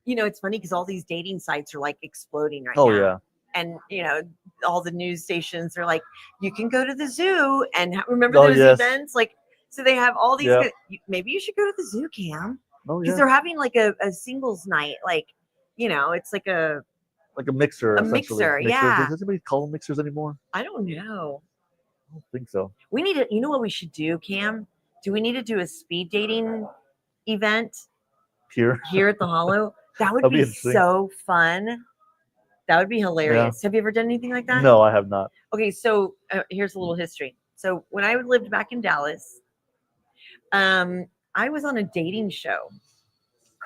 Speaker 1: It's funny because all these dating sites are like exploding right now.
Speaker 2: Oh yeah.
Speaker 1: And all the news stations are like, you can go to the zoo and remember those events. Like, so they have all these.
Speaker 2: Yeah.
Speaker 1: Maybe you should go to the zoo, Cam,
Speaker 2: Oh
Speaker 1: because
Speaker 2: yeah.
Speaker 1: they're having like a singles night. Like, it's like a
Speaker 2: mixer.
Speaker 1: mixer.
Speaker 2: Mixers.
Speaker 1: Yeah.
Speaker 2: Does anybody call them mixers anymore?
Speaker 1: I don't know.
Speaker 2: I don't think so.
Speaker 1: We need to. You know what we should do, Cam? Do we need to do a speed dating event
Speaker 2: Here
Speaker 1: at the Hollow? That would
Speaker 2: That'd
Speaker 1: be
Speaker 2: be interesting.
Speaker 1: so fun. That would be hilarious. Have you ever done anything like that?
Speaker 2: No, I have not.
Speaker 1: Okay, so here's a little history. So when I lived back in Dallas, I was on a dating show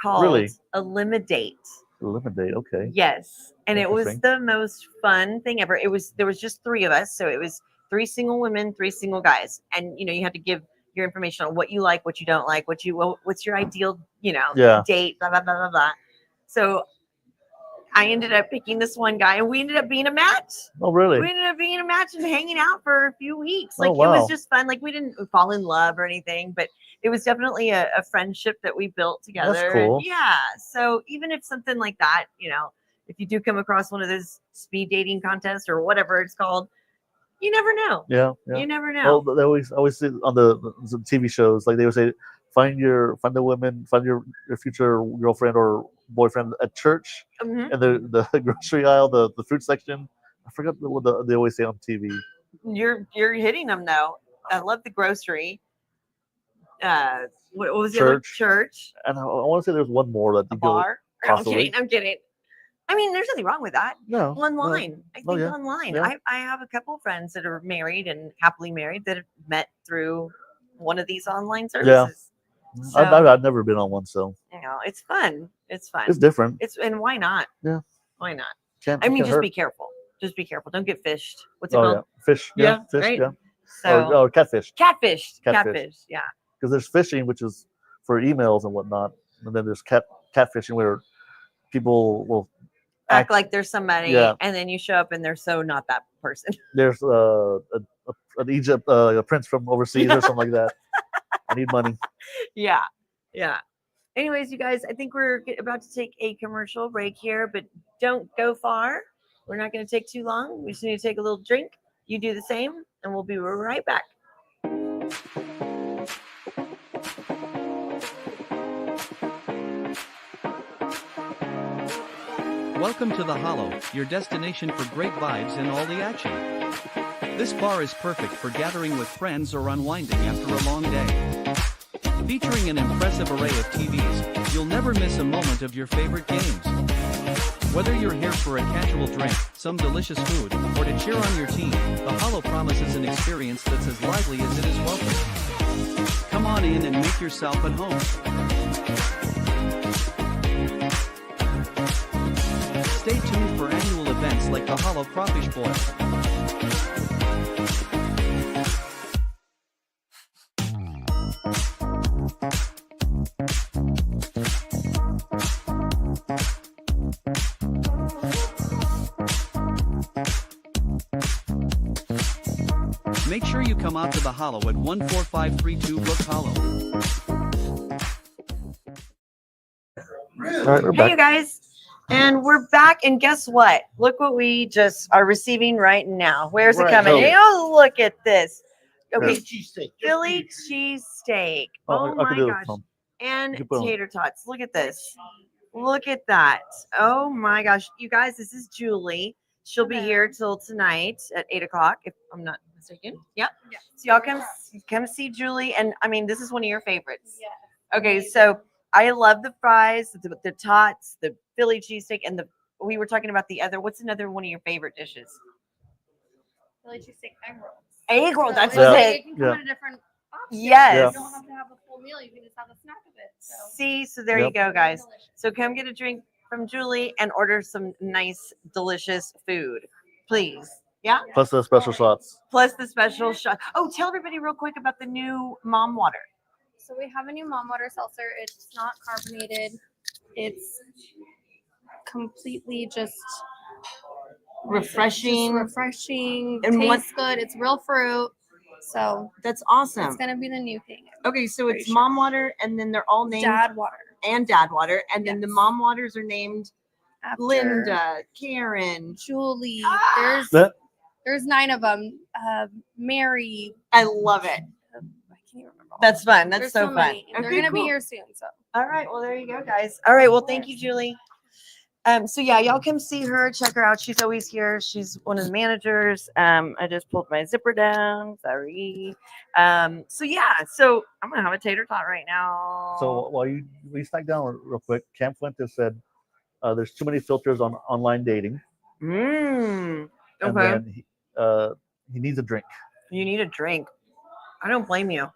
Speaker 1: called
Speaker 2: Really?
Speaker 1: Eliminate.
Speaker 2: Eliminate. Okay.
Speaker 1: Yes, and it was
Speaker 2: Interesting.
Speaker 1: the most fun thing ever. There was just 3 of us, so it was 3 single women, 3 single guys, and you had to give your information on what you like, what you don't like, what's your ideal,
Speaker 2: Yeah.
Speaker 1: date, blah blah blah blah blah. So I ended up picking this one guy, and we ended up being a match.
Speaker 2: Oh really?
Speaker 1: We ended up being a match and hanging out for a few weeks.
Speaker 2: Oh,
Speaker 1: Like it
Speaker 2: wow.
Speaker 1: was just fun. Like we didn't fall in love or anything, but it was definitely a friendship that we built together.
Speaker 2: That's cool.
Speaker 1: Yeah. So even if something like that, if you do come across one of those speed dating contests or whatever it's called, you never know.
Speaker 2: Yeah. Yeah.
Speaker 1: You never know.
Speaker 2: Well, they always see on the TV shows, like they would say, find the women, find your future girlfriend or boyfriend at church,
Speaker 1: Mhm.
Speaker 2: and the grocery aisle, the fruit section. I forgot what they always say on TV.
Speaker 1: You're hitting them though. I love the grocery. What was the other
Speaker 2: Church,
Speaker 1: church?
Speaker 2: and I want to say there's one more that
Speaker 1: A
Speaker 2: you go
Speaker 1: bar? No, I'm
Speaker 2: possibly.
Speaker 1: kidding. I'm kidding. I mean, there's nothing wrong with that.
Speaker 2: No, no,
Speaker 1: Online. I
Speaker 2: oh
Speaker 1: think
Speaker 2: yeah,
Speaker 1: online.
Speaker 2: yeah,
Speaker 1: I have a couple of friends that are married and happily married that have met through one of these online
Speaker 2: yeah.
Speaker 1: services.
Speaker 2: I've,
Speaker 1: So,
Speaker 2: I've never been on one, so
Speaker 1: it's fun. It's fun.
Speaker 2: it's different.
Speaker 1: It's and why not?
Speaker 2: Yeah,
Speaker 1: Why not?
Speaker 2: can't
Speaker 1: I mean,
Speaker 2: can't
Speaker 1: just
Speaker 2: hurt.
Speaker 1: be careful. Just be careful. Don't get fished. What's it
Speaker 2: Oh yeah,
Speaker 1: called?
Speaker 2: fish. Yeah,
Speaker 1: Yeah,
Speaker 2: fish.
Speaker 1: right.
Speaker 2: Yeah,
Speaker 1: So
Speaker 2: or catfish.
Speaker 1: catfish.
Speaker 2: Catfish.
Speaker 1: Catfish. Yeah.
Speaker 2: Because there's fishing, which is for emails and whatnot, and then there's catfishing where people will
Speaker 1: Act like there's somebody,
Speaker 2: yeah.
Speaker 1: and then you show up and they're so not that person.
Speaker 2: There's an Egypt a prince from overseas or something like that. I need money.
Speaker 1: Yeah. Yeah. Anyways, you guys, I think we're about to take a commercial break here, but don't go far. We're not going to take too long. We just need to take a little drink. You do the same, and we'll be right back.
Speaker 3: Welcome to the Hollow, your destination for great vibes and all the action. This bar is perfect for gathering with friends or unwinding after a long day. Featuring an impressive array of TVs, you'll never miss a moment of your favorite games. Whether you're here for a casual drink, some delicious food, or to cheer on your team, the Hollow promises an experience that's as lively as it is welcome. Come on in and make yourself at home. Stay tuned for annual events like the Hollow Crawfish Boil. Make sure you come out to the Hollow at 14532 Brook Hollow.
Speaker 2: All right, we're
Speaker 1: Hey,
Speaker 2: back.
Speaker 1: you guys. And we're back. And guess what? Look what we just are receiving right now. Where's it
Speaker 2: Right
Speaker 1: coming?
Speaker 2: here.
Speaker 1: Oh, look at this. Okay,
Speaker 2: Cheesesteak.
Speaker 1: Philly cheesesteak.
Speaker 2: Oh,
Speaker 1: Oh,
Speaker 2: I can
Speaker 1: my
Speaker 2: do it,
Speaker 1: gosh.
Speaker 2: Tom.
Speaker 1: And
Speaker 2: You can put 'em.
Speaker 1: tater tots. Look at this. Look at that. Oh my gosh. You guys, this is Julie. She'll be here till tonight at 8 o'clock, if I'm not mistaken. Yep.
Speaker 4: Yeah.
Speaker 1: So y'all come see Julie. And I mean, this is one of your favorites.
Speaker 4: Yeah.
Speaker 1: Okay, so I love the fries, the tots, the Philly cheesesteak, and we were talking about the other. What's another one of your favorite dishes?
Speaker 4: Philly cheesesteak egg rolls.
Speaker 1: Egg roll. That's
Speaker 4: it's
Speaker 1: what
Speaker 2: Yeah.
Speaker 1: it.
Speaker 4: It can come
Speaker 2: Yeah.
Speaker 4: in a different option.
Speaker 1: Yes.
Speaker 4: You don't have to have a full meal. You can just have a snack of it. So
Speaker 1: See, so there
Speaker 2: Yep.
Speaker 1: you go, guys.
Speaker 4: delicious.
Speaker 1: So come get a drink from Julie and order some nice, delicious food, please. Yeah.
Speaker 2: Plus the special shots.
Speaker 1: Plus the special shot. Oh, tell everybody real quick about the new mom water.
Speaker 4: So we have a new mom water seltzer. It's not carbonated. It's completely just
Speaker 1: Refreshing.
Speaker 4: refreshing.
Speaker 1: And what-
Speaker 4: Tastes good. It's real fruit. So
Speaker 1: That's awesome.
Speaker 4: it's gonna be the new thing.
Speaker 1: Okay, so
Speaker 4: Pretty
Speaker 1: it's
Speaker 4: sure.
Speaker 1: mom water, and then they're all named
Speaker 4: Dad water.
Speaker 1: and dad water, and then the
Speaker 4: Yes.
Speaker 1: mom waters are named
Speaker 4: After
Speaker 1: Linda, Karen.
Speaker 4: Julie.
Speaker 1: Ah!
Speaker 4: There's 9 of them. Mary.
Speaker 1: I love it.
Speaker 4: I can't even remember. all
Speaker 1: That's
Speaker 4: of them.
Speaker 1: fun. That's
Speaker 4: There's
Speaker 1: so fun.
Speaker 4: many. They're
Speaker 1: Okay,
Speaker 4: gonna be
Speaker 1: cool.
Speaker 4: here soon. So
Speaker 1: All right. Well, there you go, guys. All right. Well, thank you, Julie. So yeah, y'all come see her, check her out. She's always here. She's one of the managers. I just pulled my zipper down. Sorry. So yeah, so I'm gonna have a tater tot right now.
Speaker 2: So while we snack down real quick, Cam Fuentes said there's too many filters on online dating,
Speaker 1: and
Speaker 2: and
Speaker 1: okay,
Speaker 2: then he needs a drink.
Speaker 1: you need a drink. I don't blame you.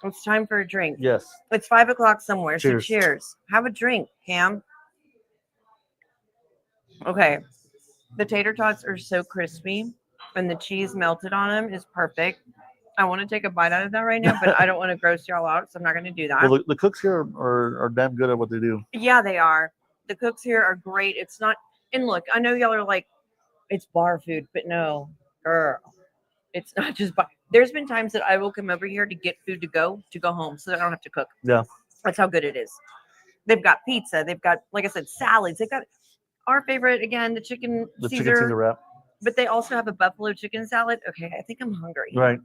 Speaker 1: It's time for a drink.
Speaker 2: Yes.
Speaker 1: It's 5 o'clock somewhere.
Speaker 2: Cheers.
Speaker 1: So cheers. Have a drink, Cam. Okay. The tater tots are so crispy, and the cheese melted on them is perfect. I want to take a bite out of that right now, but I don't want to gross y'all out, so I'm not going to do that.
Speaker 2: Well, the cooks here are damn good at what they do.
Speaker 1: Yeah, they are. The cooks here are great. It's not, and look, I know y'all are like, it's bar food, but no, girl, it's not just bar. There's been times that I will come over here to get food to go home, so that I don't have to cook.
Speaker 2: Yeah.
Speaker 1: That's how good it is. They've got pizza. They've got, like I said, salads. They've got our favorite again, the chicken
Speaker 2: The
Speaker 1: Caesar,
Speaker 2: chicken Caesar wrap.
Speaker 1: but they also have a buffalo chicken salad. Okay, I think I'm hungry.
Speaker 2: Right.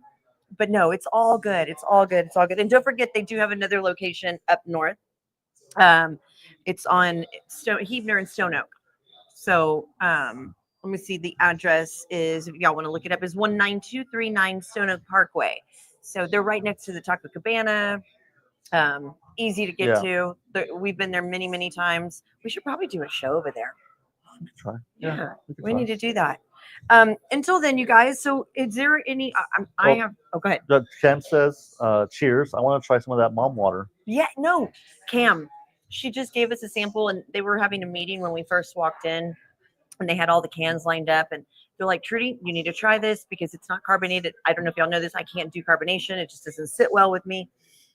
Speaker 1: but no, it's all good. It's all good. It's all good. And don't forget, they do have another location up north. Um, it's on Heebner and Stone Oak. So let me see. The address is, if y'all want to look it up, is 19239 Stone Oak Parkway. So they're right next to the Taco Cabana. Easy to get
Speaker 2: Yeah.
Speaker 1: to. We've been there many, many times. We should probably do a show over there.
Speaker 2: We could try.
Speaker 1: Yeah,
Speaker 2: we could
Speaker 1: we
Speaker 2: try.
Speaker 1: need to do that. Until then, you guys. So, is there any? I
Speaker 2: Oh.
Speaker 1: have. Oh, go ahead.
Speaker 2: Cam says, cheers. I want to try some of that mom water.
Speaker 1: Yeah, no, Cam. She just gave us a sample, and they were having a meeting when we first walked in, and they had all the cans lined up, and they're like, "Trudy, you need to try this because it's not carbonated." I don't know if y'all know this. I can't do carbonation; it just doesn't sit well with me.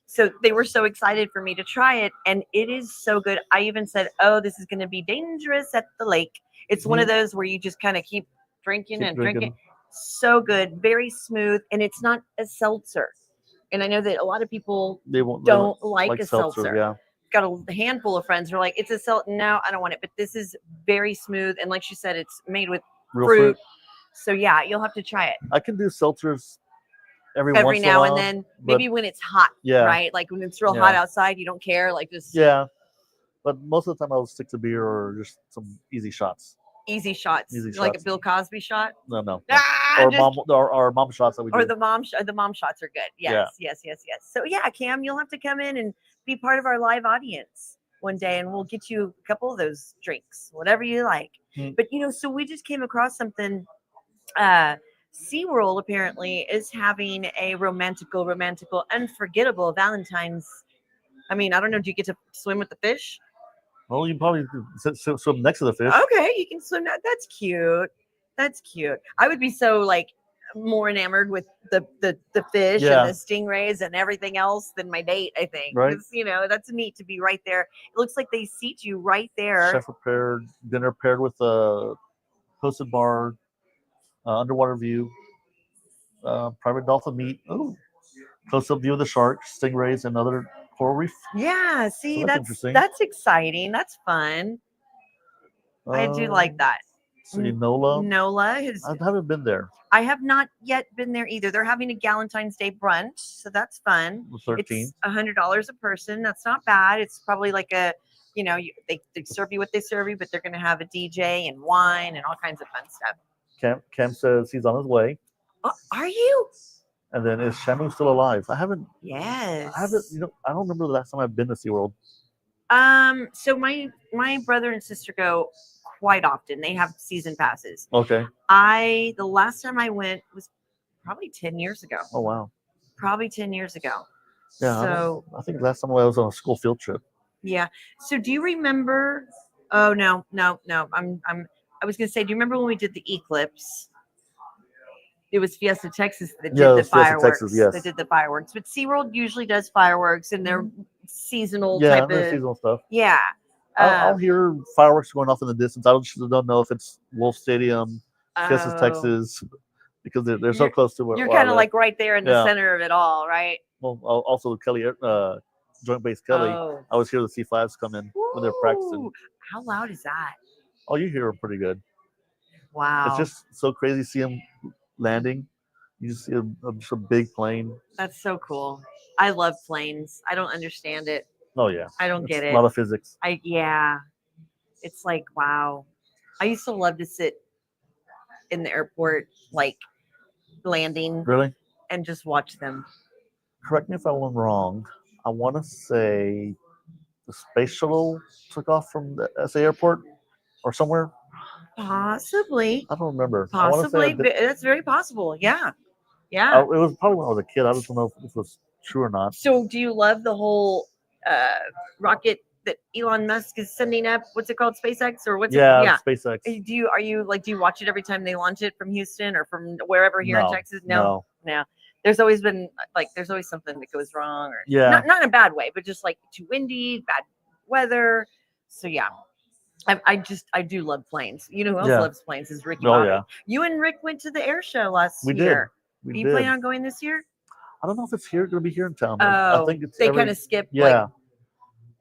Speaker 1: So they were so excited for me to try it, and it is so good. I even said, "Oh, this is going to be dangerous at the lake." It's one of those where you just kind of keep drinking
Speaker 2: Keep
Speaker 1: and
Speaker 2: drinking.
Speaker 1: drinking. So good, very smooth, and it's not a seltzer. And I know that a lot of people
Speaker 2: They won't
Speaker 1: don't like a seltzer.
Speaker 2: Yeah.
Speaker 1: Got a handful of friends who are like, "It's a seltzer." No, I don't want it. But this is very smooth, and like she said, it's made with
Speaker 2: Real
Speaker 1: fruit. So yeah, you'll have to try it
Speaker 2: I can do seltzers every
Speaker 1: every
Speaker 2: once in a
Speaker 1: now
Speaker 2: while,
Speaker 1: and then.
Speaker 2: but
Speaker 1: Maybe when it's hot,
Speaker 2: yeah,
Speaker 1: right? Like when it's real
Speaker 2: Yeah.
Speaker 1: hot outside, you don't care. Like just
Speaker 2: yeah. But most of the time, I'll stick to beer or just some easy shots.
Speaker 1: easy shots,
Speaker 2: Easy
Speaker 1: like a
Speaker 2: shots.
Speaker 1: Bill Cosby shot.
Speaker 2: No.
Speaker 1: Ah,
Speaker 2: Or
Speaker 1: just-
Speaker 2: mom, or mom shots that we do.
Speaker 1: or the mom shots are good. Yes, yes. So yeah, Cam, you'll have to come in and be part of our live audience one day, and we'll get you a couple of those drinks, whatever you like. But so we just came across something. SeaWorld apparently is having a romantical, unforgettable Valentine's. I mean, I don't know. Do you get to swim with the fish?
Speaker 2: Well, you probably swim next to the fish.
Speaker 1: Okay, you can swim. That's cute. That's cute. I would be so like more enamored with the fish
Speaker 2: Yeah.
Speaker 1: and the stingrays and everything else than my date. I think.
Speaker 2: Right.
Speaker 1: 'Cause, that's neat to be right there. It looks like they seat you right there.
Speaker 2: Chef prepared dinner paired with a hosted bar, underwater view, private dolphin meat. Oh, close-up view of the sharks, stingrays, and other coral reef.
Speaker 1: Yeah. See,
Speaker 2: So that's
Speaker 1: that's
Speaker 2: interesting.
Speaker 1: that's exciting. That's fun. I do like that.
Speaker 2: See, NOLA.
Speaker 1: NOLA is.
Speaker 2: I haven't been there.
Speaker 1: I have not yet been there either. They're having a Galentine's Day brunch, so that's fun.
Speaker 2: The 13.
Speaker 1: It's $100 a person. That's not bad. It's probably like a, they serve you what they serve you, but they're going to have a DJ and wine and all kinds of fun stuff.
Speaker 2: Cam says he's on his way.
Speaker 1: Oh, are you?
Speaker 2: And then is Shamu still alive?
Speaker 1: Yes.
Speaker 2: I haven't. I don't remember the last time I've been to SeaWorld.
Speaker 1: So my brother and sister go quite often. They have season passes.
Speaker 2: Okay.
Speaker 1: The last time I went was probably 10 years ago.
Speaker 2: Oh wow.
Speaker 1: Probably 10 years ago.
Speaker 2: Yeah.
Speaker 1: So
Speaker 2: I think last time I was on a school field trip.
Speaker 1: yeah. So do you remember? Oh no. I was gonna say, do you remember when we did the eclipse? It was Fiesta Texas that did the fireworks.
Speaker 2: Texas, yes.
Speaker 1: That did the fireworks. But SeaWorld usually does fireworks and they're seasonal
Speaker 2: Yeah,
Speaker 1: type
Speaker 2: there's
Speaker 1: of
Speaker 2: seasonal stuff.
Speaker 1: yeah.
Speaker 2: I'll hear fireworks going off in the distance. I just don't know if it's Wolf Stadium, Fiesta
Speaker 1: Oh.
Speaker 2: Texas, because they're so close to where
Speaker 1: You're
Speaker 2: where I
Speaker 1: kind of
Speaker 2: live.
Speaker 1: like right there in the
Speaker 2: Yeah.
Speaker 1: center of it all, right?
Speaker 2: Well, also Kelly, Joint Base Kelly.
Speaker 1: Oh.
Speaker 2: I always hear the C5s come in when they're practicing.
Speaker 1: Ooh, how loud is that?
Speaker 2: Oh, you hear them pretty good.
Speaker 1: Wow.
Speaker 2: It's just so crazy to see them landing. You just see just a big plane.
Speaker 1: That's so cool. I love planes. I don't understand it.
Speaker 2: Oh yeah,
Speaker 1: I don't get
Speaker 2: It's
Speaker 1: it.
Speaker 2: A lot of physics.
Speaker 1: Yeah. It's like, wow. I used to love to sit in the airport, like landing
Speaker 2: Really?
Speaker 1: and just watch them.
Speaker 2: Correct me if I'm wrong. I want to say the space shuttle took off from the SA airport or somewhere.
Speaker 1: Possibly.
Speaker 2: I don't remember. I wanna say
Speaker 1: Possibly.
Speaker 2: I did-
Speaker 1: That's very possible. Yeah. Yeah.
Speaker 2: it was probably when I was a kid. I just don't know if it was true or not.
Speaker 1: So do you love the whole rocket that Elon Musk is sending up? What's it called? SpaceX or what's
Speaker 2: Yeah,
Speaker 1: it? Yeah.
Speaker 2: SpaceX.
Speaker 1: Do you watch it every time they launch it from Houston or from wherever here in
Speaker 2: No,
Speaker 1: Texas? No. There's always been there's always something that goes wrong or
Speaker 2: Yeah.
Speaker 1: not in a bad way, but just like too windy, bad weather. So yeah. I do love planes. You know who else
Speaker 2: Yeah.
Speaker 1: loves planes is Ricky.
Speaker 2: Oh
Speaker 1: Bobby.
Speaker 2: yeah,
Speaker 1: You and Rick went to the air show last
Speaker 2: we
Speaker 1: year.
Speaker 2: did.
Speaker 1: Are
Speaker 2: We
Speaker 1: you
Speaker 2: did.
Speaker 1: planning on going this year?
Speaker 2: I don't know if it's going to be here in town.
Speaker 1: Oh,
Speaker 2: I think it's
Speaker 1: they
Speaker 2: every-
Speaker 1: kind of skip.
Speaker 2: Yeah.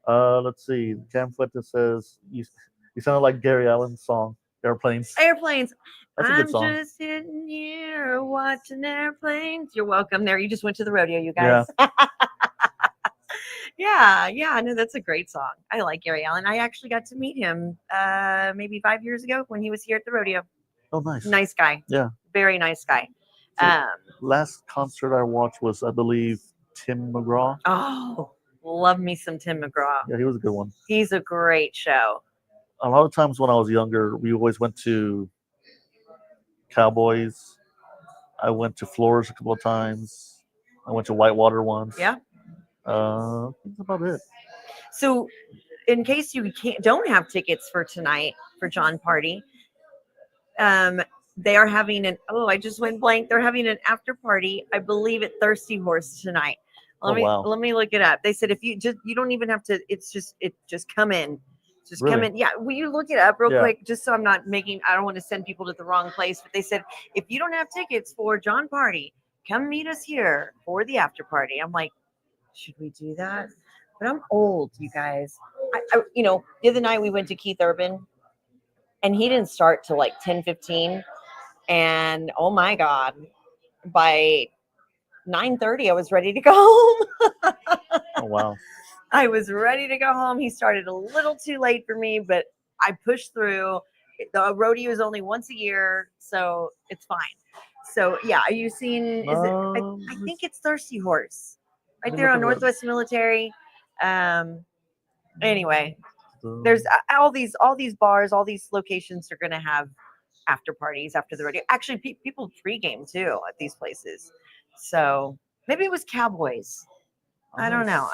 Speaker 2: Let's see. Cam Fuentes says you sounded like Gary Allen's song. Airplanes.
Speaker 1: Airplanes.
Speaker 2: That's a good
Speaker 1: I'm
Speaker 2: song.
Speaker 1: just sitting here watching airplanes. You're welcome. There, you just went to the rodeo, you guys. Yeah. No, that's a great song. I like Gary Allen. I actually got to meet him maybe 5 years ago when he was here at the rodeo.
Speaker 2: Oh, nice.
Speaker 1: Nice guy.
Speaker 2: Yeah.
Speaker 1: Very nice guy.
Speaker 2: So, last concert I watched was, I believe, Tim McGraw.
Speaker 1: Oh, love me some Tim McGraw.
Speaker 2: Yeah, he was a good one.
Speaker 1: He's a great show.
Speaker 2: A lot of times when I was younger, we always went to Cowboys. I went to Floors a couple of times. I went to Whitewater once.
Speaker 1: Yeah.
Speaker 2: That's about it.
Speaker 1: So, in case you don't have tickets for tonight for John Party, they are having I just went blank. They're having an after party, I believe, at Thirsty Horse tonight.
Speaker 2: Wow.
Speaker 1: Let me look it up. They said if you don't even have to. Just come in. Just come
Speaker 2: Really?
Speaker 1: in. Yeah. Will you look it up real
Speaker 2: Yeah.
Speaker 1: quick? Just so I'm not I don't want to send people to the wrong place. But they said if you don't have tickets for John Party, come meet us here for the after party. I'm like, should we do that? But I'm old, you guys. The other night we went to Keith Urban, and he didn't start till like 10:15, and oh my god, by 9:30 I was ready to go home.
Speaker 2: Oh, wow.
Speaker 1: I was ready to go home. He started a little too late for me, but I pushed through. The rodeo is only once a year, so it's fine. So yeah, are you seeing? Is it? I think it's Thirsty Horse, right
Speaker 2: Let me
Speaker 1: there on
Speaker 2: look it up.
Speaker 1: Northwest Military. Anyway, there's all these bars, all these locations are going to have after parties after the rodeo. Actually, people pregame too at these places. So maybe it was Cowboys. I don't know.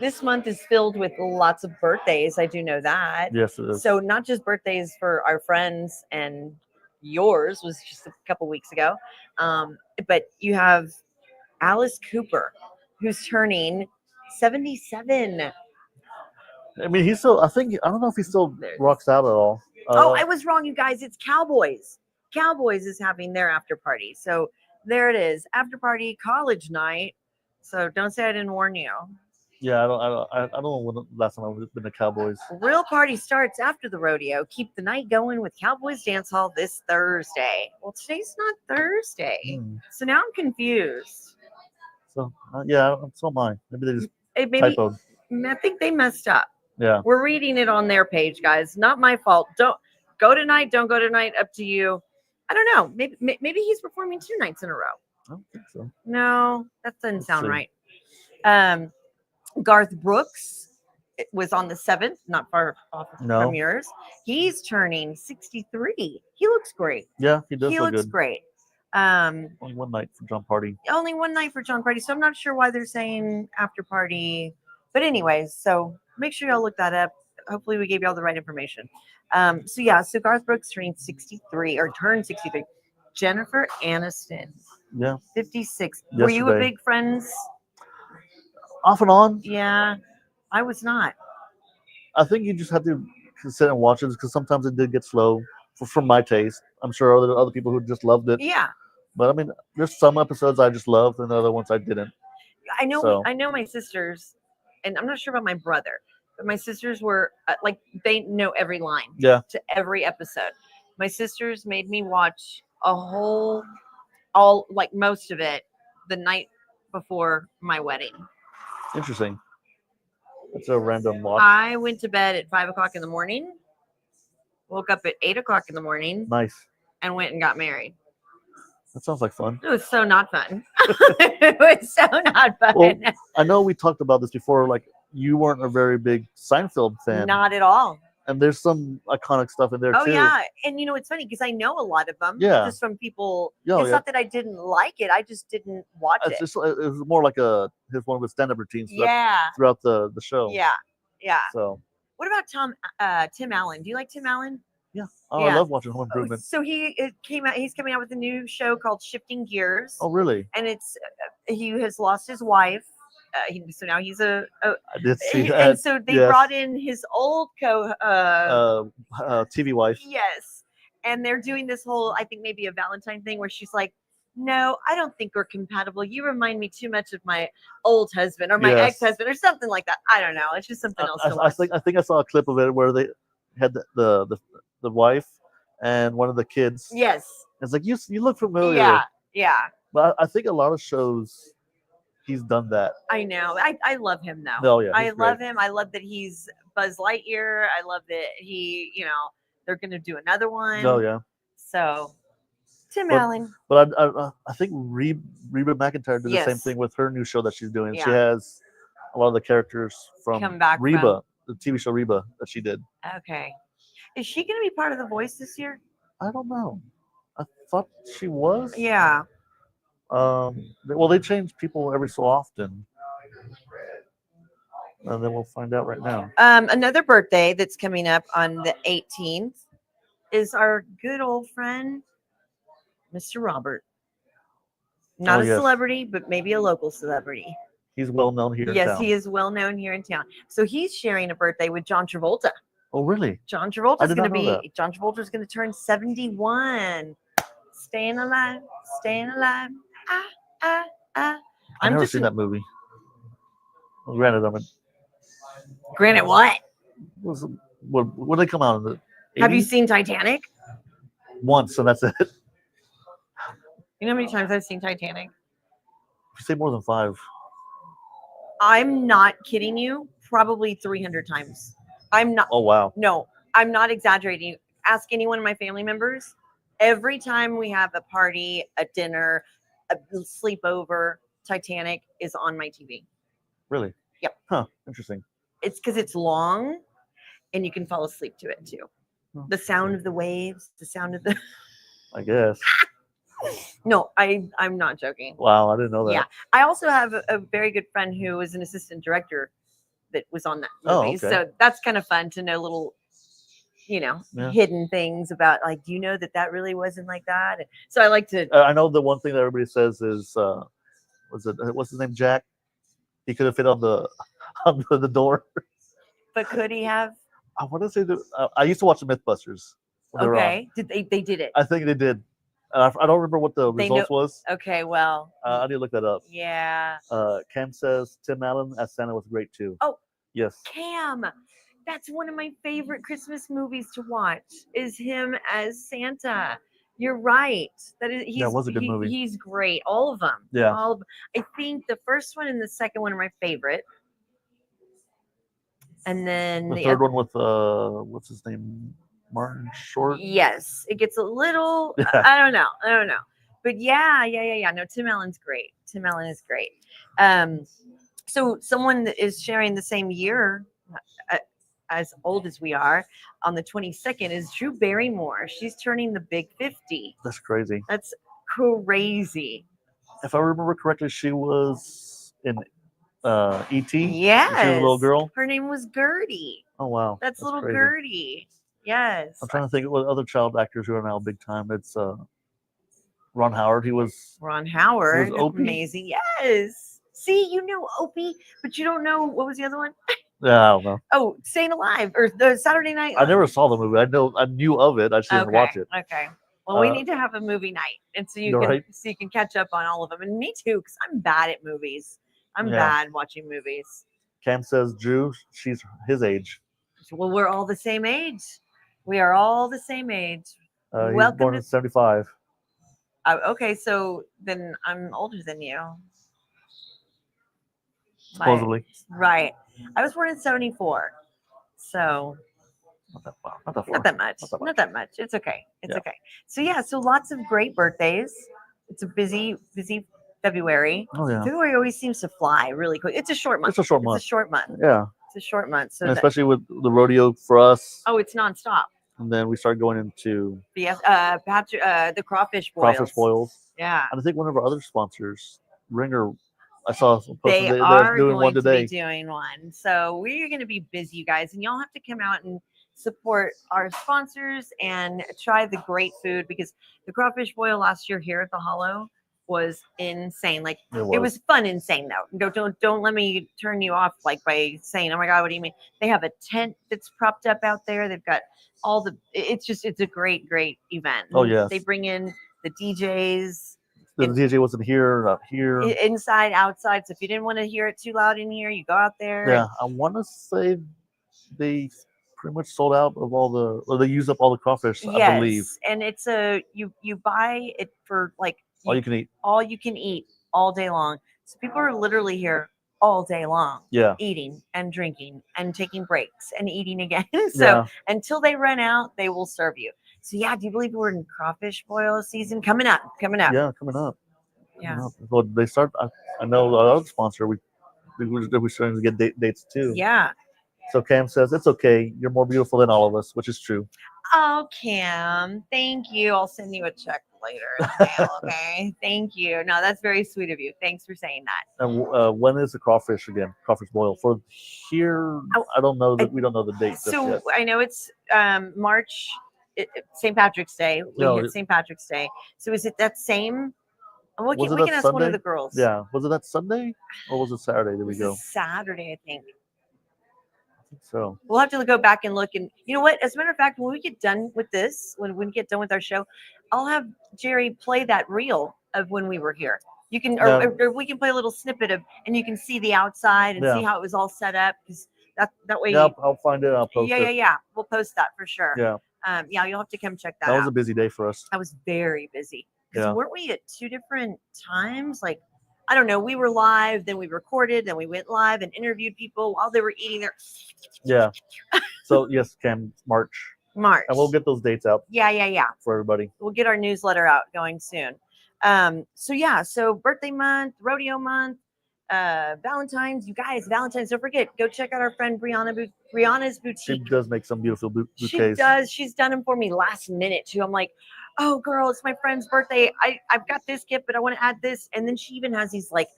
Speaker 1: This month is filled with lots of birthdays. I do know that.
Speaker 2: Yes, it is.
Speaker 1: So not just birthdays for our friends, and yours was just a couple weeks ago, but you have Alice Cooper, who's turning 77.
Speaker 2: I mean, he's still. I don't know if he still rocks out at all.
Speaker 1: I was wrong, you guys. It's Cowboys. Cowboys is having their after party. So there it is, after party, college night. So don't say I didn't warn you.
Speaker 2: Yeah, I don't know when the last time I've been to Cowboys.
Speaker 1: Real party starts after the rodeo. Keep the night going with Cowboys Dance Hall this Thursday. Well, today's not Thursday, so now I'm confused.
Speaker 2: So yeah, so am I. Maybe they just typoed.
Speaker 1: I think they messed up.
Speaker 2: Yeah.
Speaker 1: We're reading it on their page, guys. Not my fault. Don't go tonight. Don't go tonight. Up to you. I don't know. Maybe he's performing 2 nights in a row.
Speaker 2: I don't think so.
Speaker 1: No, that doesn't
Speaker 2: Let's
Speaker 1: sound
Speaker 2: see.
Speaker 1: right. Garth Brooks was on the 7th, not far off from yours. He's turning 63. He looks great.
Speaker 2: Yeah, he does
Speaker 1: He
Speaker 2: look
Speaker 1: looks
Speaker 2: good.
Speaker 1: great.
Speaker 2: Only one night for John Party.
Speaker 1: Only one night for John Party, so I'm not sure why they're saying after party. But anyways, so make sure y'all look that up. Hopefully we gave y'all the right information. So Garth Brooks turned 63. Jennifer Aniston,
Speaker 2: Yeah.
Speaker 1: 56. Were you a
Speaker 2: Yesterday.
Speaker 1: big Friends?
Speaker 2: Off and on.
Speaker 1: Yeah, I was not.
Speaker 2: I think you just have to sit and watch it because sometimes it did get slow for my taste. I'm sure other people who just loved it.
Speaker 1: Yeah,
Speaker 2: But I mean, there's some episodes I just loved and other ones I didn't.
Speaker 1: I know.
Speaker 2: So-
Speaker 1: I know my sisters, and I'm not sure about my brother, but my sisters were they know every line.
Speaker 2: Yeah.
Speaker 1: To every episode. My sisters made me watch most of it the night before my wedding.
Speaker 2: Interesting. It's a random watch.
Speaker 1: I went to bed at 5 o'clock in the morning, woke up at 8 o'clock in the morning,
Speaker 2: Nice.
Speaker 1: and went and got married.
Speaker 2: That sounds like fun.
Speaker 1: It was so not fun. It was so not fun.
Speaker 2: Well, I know we talked about this before. Like, you weren't a very big Seinfeld fan.
Speaker 1: Not at all.
Speaker 2: And there's some iconic stuff in there
Speaker 1: Oh
Speaker 2: too.
Speaker 1: yeah, and it's funny because I know a lot of them.
Speaker 2: Yeah.
Speaker 1: Just from people.
Speaker 2: Oh,
Speaker 1: It's
Speaker 2: yeah.
Speaker 1: not that I didn't like it. I just didn't watch it.
Speaker 2: It was more like one of his stand-up routines
Speaker 1: Yeah.
Speaker 2: throughout the show.
Speaker 1: Yeah. Yeah.
Speaker 2: So
Speaker 1: What about Tim Allen? Do you like Tim Allen?
Speaker 2: yeah.
Speaker 1: Yeah.
Speaker 2: I love watching Home Improvement.
Speaker 1: So he's coming out with a new show called Shifting Gears.
Speaker 2: Oh really?
Speaker 1: And it's he has lost his wife. So now he's a
Speaker 2: I did see
Speaker 1: and
Speaker 2: that.
Speaker 1: so they
Speaker 2: yes.
Speaker 1: brought in his old
Speaker 2: TV wife.
Speaker 1: yes, and they're doing this whole, I think maybe a Valentine thing where she's like, no, I don't think we're compatible. You remind me too much of my old husband or my
Speaker 2: Yes.
Speaker 1: ex-husband or something like that. I don't know. It's just something else to
Speaker 2: I
Speaker 1: watch.
Speaker 2: think I saw a clip of it where they had the wife and one of the kids.
Speaker 1: Yes.
Speaker 2: It's like you look familiar.
Speaker 1: Yeah. Yeah.
Speaker 2: But I think a lot of shows he's done that.
Speaker 1: I know. I love him though.
Speaker 2: Oh yeah,
Speaker 1: I
Speaker 2: he's
Speaker 1: love
Speaker 2: great.
Speaker 1: him. I love that he's Buzz Lightyear. I love that he, they're gonna do another one.
Speaker 2: Oh yeah.
Speaker 1: So Tim
Speaker 2: But-
Speaker 1: Allen.
Speaker 2: But I think Reba McEntire did the same
Speaker 1: Yes.
Speaker 2: thing with her new show that she's doing. She
Speaker 1: Yeah.
Speaker 2: has a lot of the characters from
Speaker 1: Come back
Speaker 2: Reba, the TV show Reba that she did.
Speaker 1: Okay. Is she gonna be part of The Voice this year?
Speaker 2: I don't know. I thought she was.
Speaker 1: Yeah.
Speaker 2: Well, they change people every so often, and then we'll find out right now.
Speaker 1: Another birthday that's coming up on the 18th is our good old friend, Mr. Robert. Not
Speaker 2: Oh,
Speaker 1: a
Speaker 2: yes.
Speaker 1: celebrity, but maybe a local celebrity.
Speaker 2: He's well known here in
Speaker 1: Yes,
Speaker 2: town.
Speaker 1: he is well known here in town. So he's sharing a birthday with John Travolta.
Speaker 2: Oh, really?
Speaker 1: John
Speaker 2: I
Speaker 1: Travolta's
Speaker 2: did
Speaker 1: going
Speaker 2: not
Speaker 1: to
Speaker 2: know
Speaker 1: be John Travolta's going to turn 71. Staying alive, staying alive. Ah, ah, ah.
Speaker 2: I've never seen that movie. Well, granted,
Speaker 1: Granted, what?
Speaker 2: what did they come out in the?
Speaker 1: Have you
Speaker 2: 80s?
Speaker 1: seen Titanic?
Speaker 2: Once, and that's it. If
Speaker 1: You know how many times I've seen Titanic?
Speaker 2: you say more than 5,
Speaker 1: I'm not kidding you. Probably 300 times. I'm not.
Speaker 2: oh wow.
Speaker 1: No, I'm not exaggerating. Ask any one of my family members. Every time we have a party, a dinner, a sleepover, Titanic is on my TV.
Speaker 2: Really?
Speaker 1: Yep.
Speaker 2: Huh. Interesting.
Speaker 1: It's because it's long and you can fall asleep to it too.
Speaker 2: Oh.
Speaker 1: The sound of the waves, the sound of the.
Speaker 2: I guess.
Speaker 1: No, I'm not joking.
Speaker 2: Wow, I didn't know that.
Speaker 1: Yeah. I also have a very good friend who is an assistant director that was on that movie.
Speaker 2: Oh, okay.
Speaker 1: So that's kind of fun to know little,
Speaker 2: Yeah.
Speaker 1: hidden things about like, do you know that really wasn't like that? And so I like to.
Speaker 2: I know the one thing that everybody says is, what's his name? Jack. He could have fit on the on the door.
Speaker 1: But could he have?
Speaker 2: I want to say that I used to watch the MythBusters. When they were on.
Speaker 1: Okay. Did they did it?
Speaker 2: I think they did. I don't remember what the
Speaker 1: They
Speaker 2: results was.
Speaker 1: Okay. Well.
Speaker 2: I need to look that up.
Speaker 1: Yeah.
Speaker 2: Cam says Tim Allen as Santa was great too.
Speaker 1: Oh.
Speaker 2: Yes.
Speaker 1: Cam. That's one of my favorite Christmas movies to watch. Is him as Santa. You're right. That is. He's,
Speaker 2: Yeah, it was a good movie.
Speaker 1: He's great. All of them.
Speaker 2: Yeah.
Speaker 1: All of, I think the first one and the second one are my favorite. And then
Speaker 2: The third one with what's his name? Martin Short.
Speaker 1: Yes, it gets a little. I don't know. But yeah. No, Tim Allen's great. Tim Allen is great. So someone that is sharing the same year, as old as we are, on the 22nd is Drew Barrymore. She's turning the big 50.
Speaker 2: That's crazy.
Speaker 1: That's crazy.
Speaker 2: If I remember correctly, she was in E.T.
Speaker 1: Yes.
Speaker 2: She was a little girl.
Speaker 1: Her name was Gertie.
Speaker 2: Oh wow.
Speaker 1: That's little
Speaker 2: crazy.
Speaker 1: Gertie. Yes.
Speaker 2: I'm trying to think of what other child actors who are now big time. It's Ron Howard. He was
Speaker 1: Ron Howard.
Speaker 2: Opie?
Speaker 1: Amazing. Yes. See, you know Opie, but you don't know what was the other one?
Speaker 2: I don't know.
Speaker 1: Oh, Staying Alive or the Saturday Night.
Speaker 2: I never saw the movie. I knew of it. I just didn't watch it.
Speaker 1: Okay. Well, we
Speaker 2: Uh,
Speaker 1: need to have a movie night, and so you
Speaker 2: you're
Speaker 1: can
Speaker 2: right.
Speaker 1: so you can catch up on all of them. And me too, because I'm bad at movies. I'm
Speaker 2: Yeah.
Speaker 1: bad watching movies.
Speaker 2: Cam says Drew. She's his age.
Speaker 1: Well, we're all the same age. We are all the same age.
Speaker 2: He's
Speaker 1: Welcome
Speaker 2: born
Speaker 1: to-
Speaker 2: in '75.
Speaker 1: Okay, so then I'm older than you.
Speaker 2: Supposedly.
Speaker 1: Right. I was born in 74. So
Speaker 2: Not that far. Not that far.
Speaker 1: not that much.
Speaker 2: Not that
Speaker 1: Not that much. It's okay. It's
Speaker 2: Yeah.
Speaker 1: okay. So yeah, so lots of great birthdays. It's a busy February.
Speaker 2: Oh yeah.
Speaker 1: February always seems to fly really quick. It's a short month.
Speaker 2: It's a short
Speaker 1: It's
Speaker 2: month.
Speaker 1: a short month.
Speaker 2: Yeah.
Speaker 1: It's a short month. So
Speaker 2: And
Speaker 1: that,
Speaker 2: especially with the rodeo for us.
Speaker 1: oh, it's nonstop.
Speaker 2: And then we start going into
Speaker 1: The crawfish boils.
Speaker 2: crawfish boils.
Speaker 1: Yeah.
Speaker 2: And I think one of our other sponsors, Ringer, I saw posted
Speaker 1: They
Speaker 2: they're
Speaker 1: are
Speaker 2: doing
Speaker 1: going
Speaker 2: one
Speaker 1: to
Speaker 2: today.
Speaker 1: be doing one. So we're going to be busy, you guys, and y'all have to come out and support our sponsors and try the great food, because the crawfish boil last year here at the Hollow was insane. Like it was fun insane though. Don't let me turn you off like by saying, oh my God, what do you mean? They have a tent that's propped up out there. They've got it's a great event.
Speaker 2: Oh, yes.
Speaker 1: They bring in the DJs.
Speaker 2: The DJ wasn't here, not here.
Speaker 1: inside, outside. So if you didn't want to hear it too loud in here, you go out there.
Speaker 2: Yeah, I want to say they pretty much sold out of all the, or they used up all the crawfish, I believe.
Speaker 1: Yes, and it's you buy it for like
Speaker 2: All you can eat.
Speaker 1: all you can eat all day long. So people are literally here all day long,
Speaker 2: Yeah.
Speaker 1: eating and drinking and taking breaks and eating again. So
Speaker 2: Yeah.
Speaker 1: until they run out, they will serve you. So yeah, do you believe we're in crawfish boil season coming up? Coming up.
Speaker 2: Yeah, coming up.
Speaker 1: Yeah.
Speaker 2: Coming up. Well, they start. I know our other sponsor. We're starting to get dates too.
Speaker 1: Yeah.
Speaker 2: So Cam says it's okay. You're more beautiful than all of us, which is true.
Speaker 1: Oh, Cam, thank you. I'll send you a check later in the mail, okay? Thank you. No, that's very sweet of you. Thanks for saying that.
Speaker 2: And when is the crawfish again? Crawfish boil for here? I don't know that we don't know the date. just
Speaker 1: So
Speaker 2: yet.
Speaker 1: I know it's March, St. Patrick's Day. We
Speaker 2: No,
Speaker 1: hit St. Patrick's Day. So is it that same? We
Speaker 2: Was
Speaker 1: can,
Speaker 2: it
Speaker 1: we
Speaker 2: that
Speaker 1: can ask one of
Speaker 2: Sunday?
Speaker 1: the girls.
Speaker 2: Yeah, was it that Sunday or was it Saturday? Did
Speaker 1: It
Speaker 2: we
Speaker 1: was
Speaker 2: go?
Speaker 1: Saturday, I think.
Speaker 2: I think so.
Speaker 1: We'll have to go back and look. And you know what? As a matter of fact, when we get done with this, when we get done with our show, I'll have Jerry play that reel of when we were here. You can,
Speaker 2: Yeah.
Speaker 1: or we can play a little snippet of, and you can see the outside and
Speaker 2: Yeah.
Speaker 1: see how it was all set up. Because that way,
Speaker 2: Yeah, I'll find it. I'll post
Speaker 1: yeah.
Speaker 2: it.
Speaker 1: We'll post that for sure.
Speaker 2: Yeah,
Speaker 1: Yeah, you'll have to come check that
Speaker 2: that
Speaker 1: out.
Speaker 2: was a busy day for us.
Speaker 1: I was very busy because
Speaker 2: Yeah.
Speaker 1: weren't we at two different times? Like, I don't know. We were live, then we recorded, then we went live and interviewed people while they were eating their
Speaker 2: Yeah. So yes, Cam, March,
Speaker 1: March.
Speaker 2: and we'll get those dates out
Speaker 1: Yeah.
Speaker 2: for everybody.
Speaker 1: We'll get our newsletter out going soon. So yeah, so birthday month, rodeo month, Valentine's, you guys, Valentine's, don't forget, go check out our friend Brianna's
Speaker 2: She
Speaker 1: boutique.
Speaker 2: does make some beautiful
Speaker 1: She
Speaker 2: bouquets.
Speaker 1: does. She's done them for me last minute too. I'm like, oh girl, it's my friend's birthday. I've got this gift, but I want to add this. And then she even has these like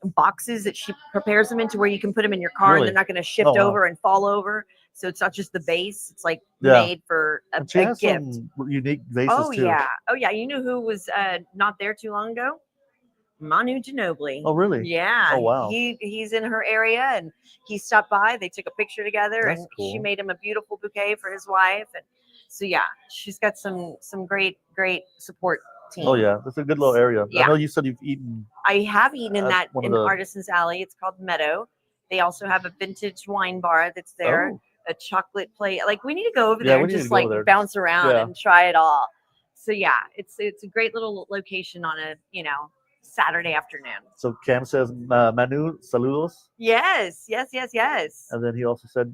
Speaker 1: boxes that she prepares them into where you can put them in your car
Speaker 2: Really?
Speaker 1: and they're not going to shift
Speaker 2: Oh, wow.
Speaker 1: over and fall over. So it's not just the base. It's like
Speaker 2: Yeah.
Speaker 1: made for a
Speaker 2: And she has
Speaker 1: gift.
Speaker 2: some unique vases
Speaker 1: Oh
Speaker 2: too.
Speaker 1: yeah. Oh yeah. You know who was not there too long ago? Manu Ginobili.
Speaker 2: Oh really?
Speaker 1: Yeah.
Speaker 2: Oh, wow.
Speaker 1: He's in her area and he stopped by. They took a picture together
Speaker 2: That's
Speaker 1: and she
Speaker 2: cool.
Speaker 1: made him a beautiful bouquet for his wife. And so yeah, she's got some great support team.
Speaker 2: Oh yeah, that's a good little area.
Speaker 1: Yeah.
Speaker 2: I know you said you've eaten.
Speaker 1: I have eaten in
Speaker 2: At
Speaker 1: that
Speaker 2: one of
Speaker 1: in
Speaker 2: the-
Speaker 1: Artisans Alley. It's called Meadow. They also have a vintage wine bar that's there.
Speaker 2: Oh,
Speaker 1: A chocolate plate. Like we need to go over
Speaker 2: Yeah,
Speaker 1: there
Speaker 2: we
Speaker 1: and
Speaker 2: need to
Speaker 1: just
Speaker 2: go
Speaker 1: like
Speaker 2: over there.
Speaker 1: bounce around
Speaker 2: Yeah.
Speaker 1: and try it all. So yeah, it's a great little location on a Saturday afternoon.
Speaker 2: so Cam says Manu saludos,
Speaker 1: Yes.
Speaker 2: and then he also said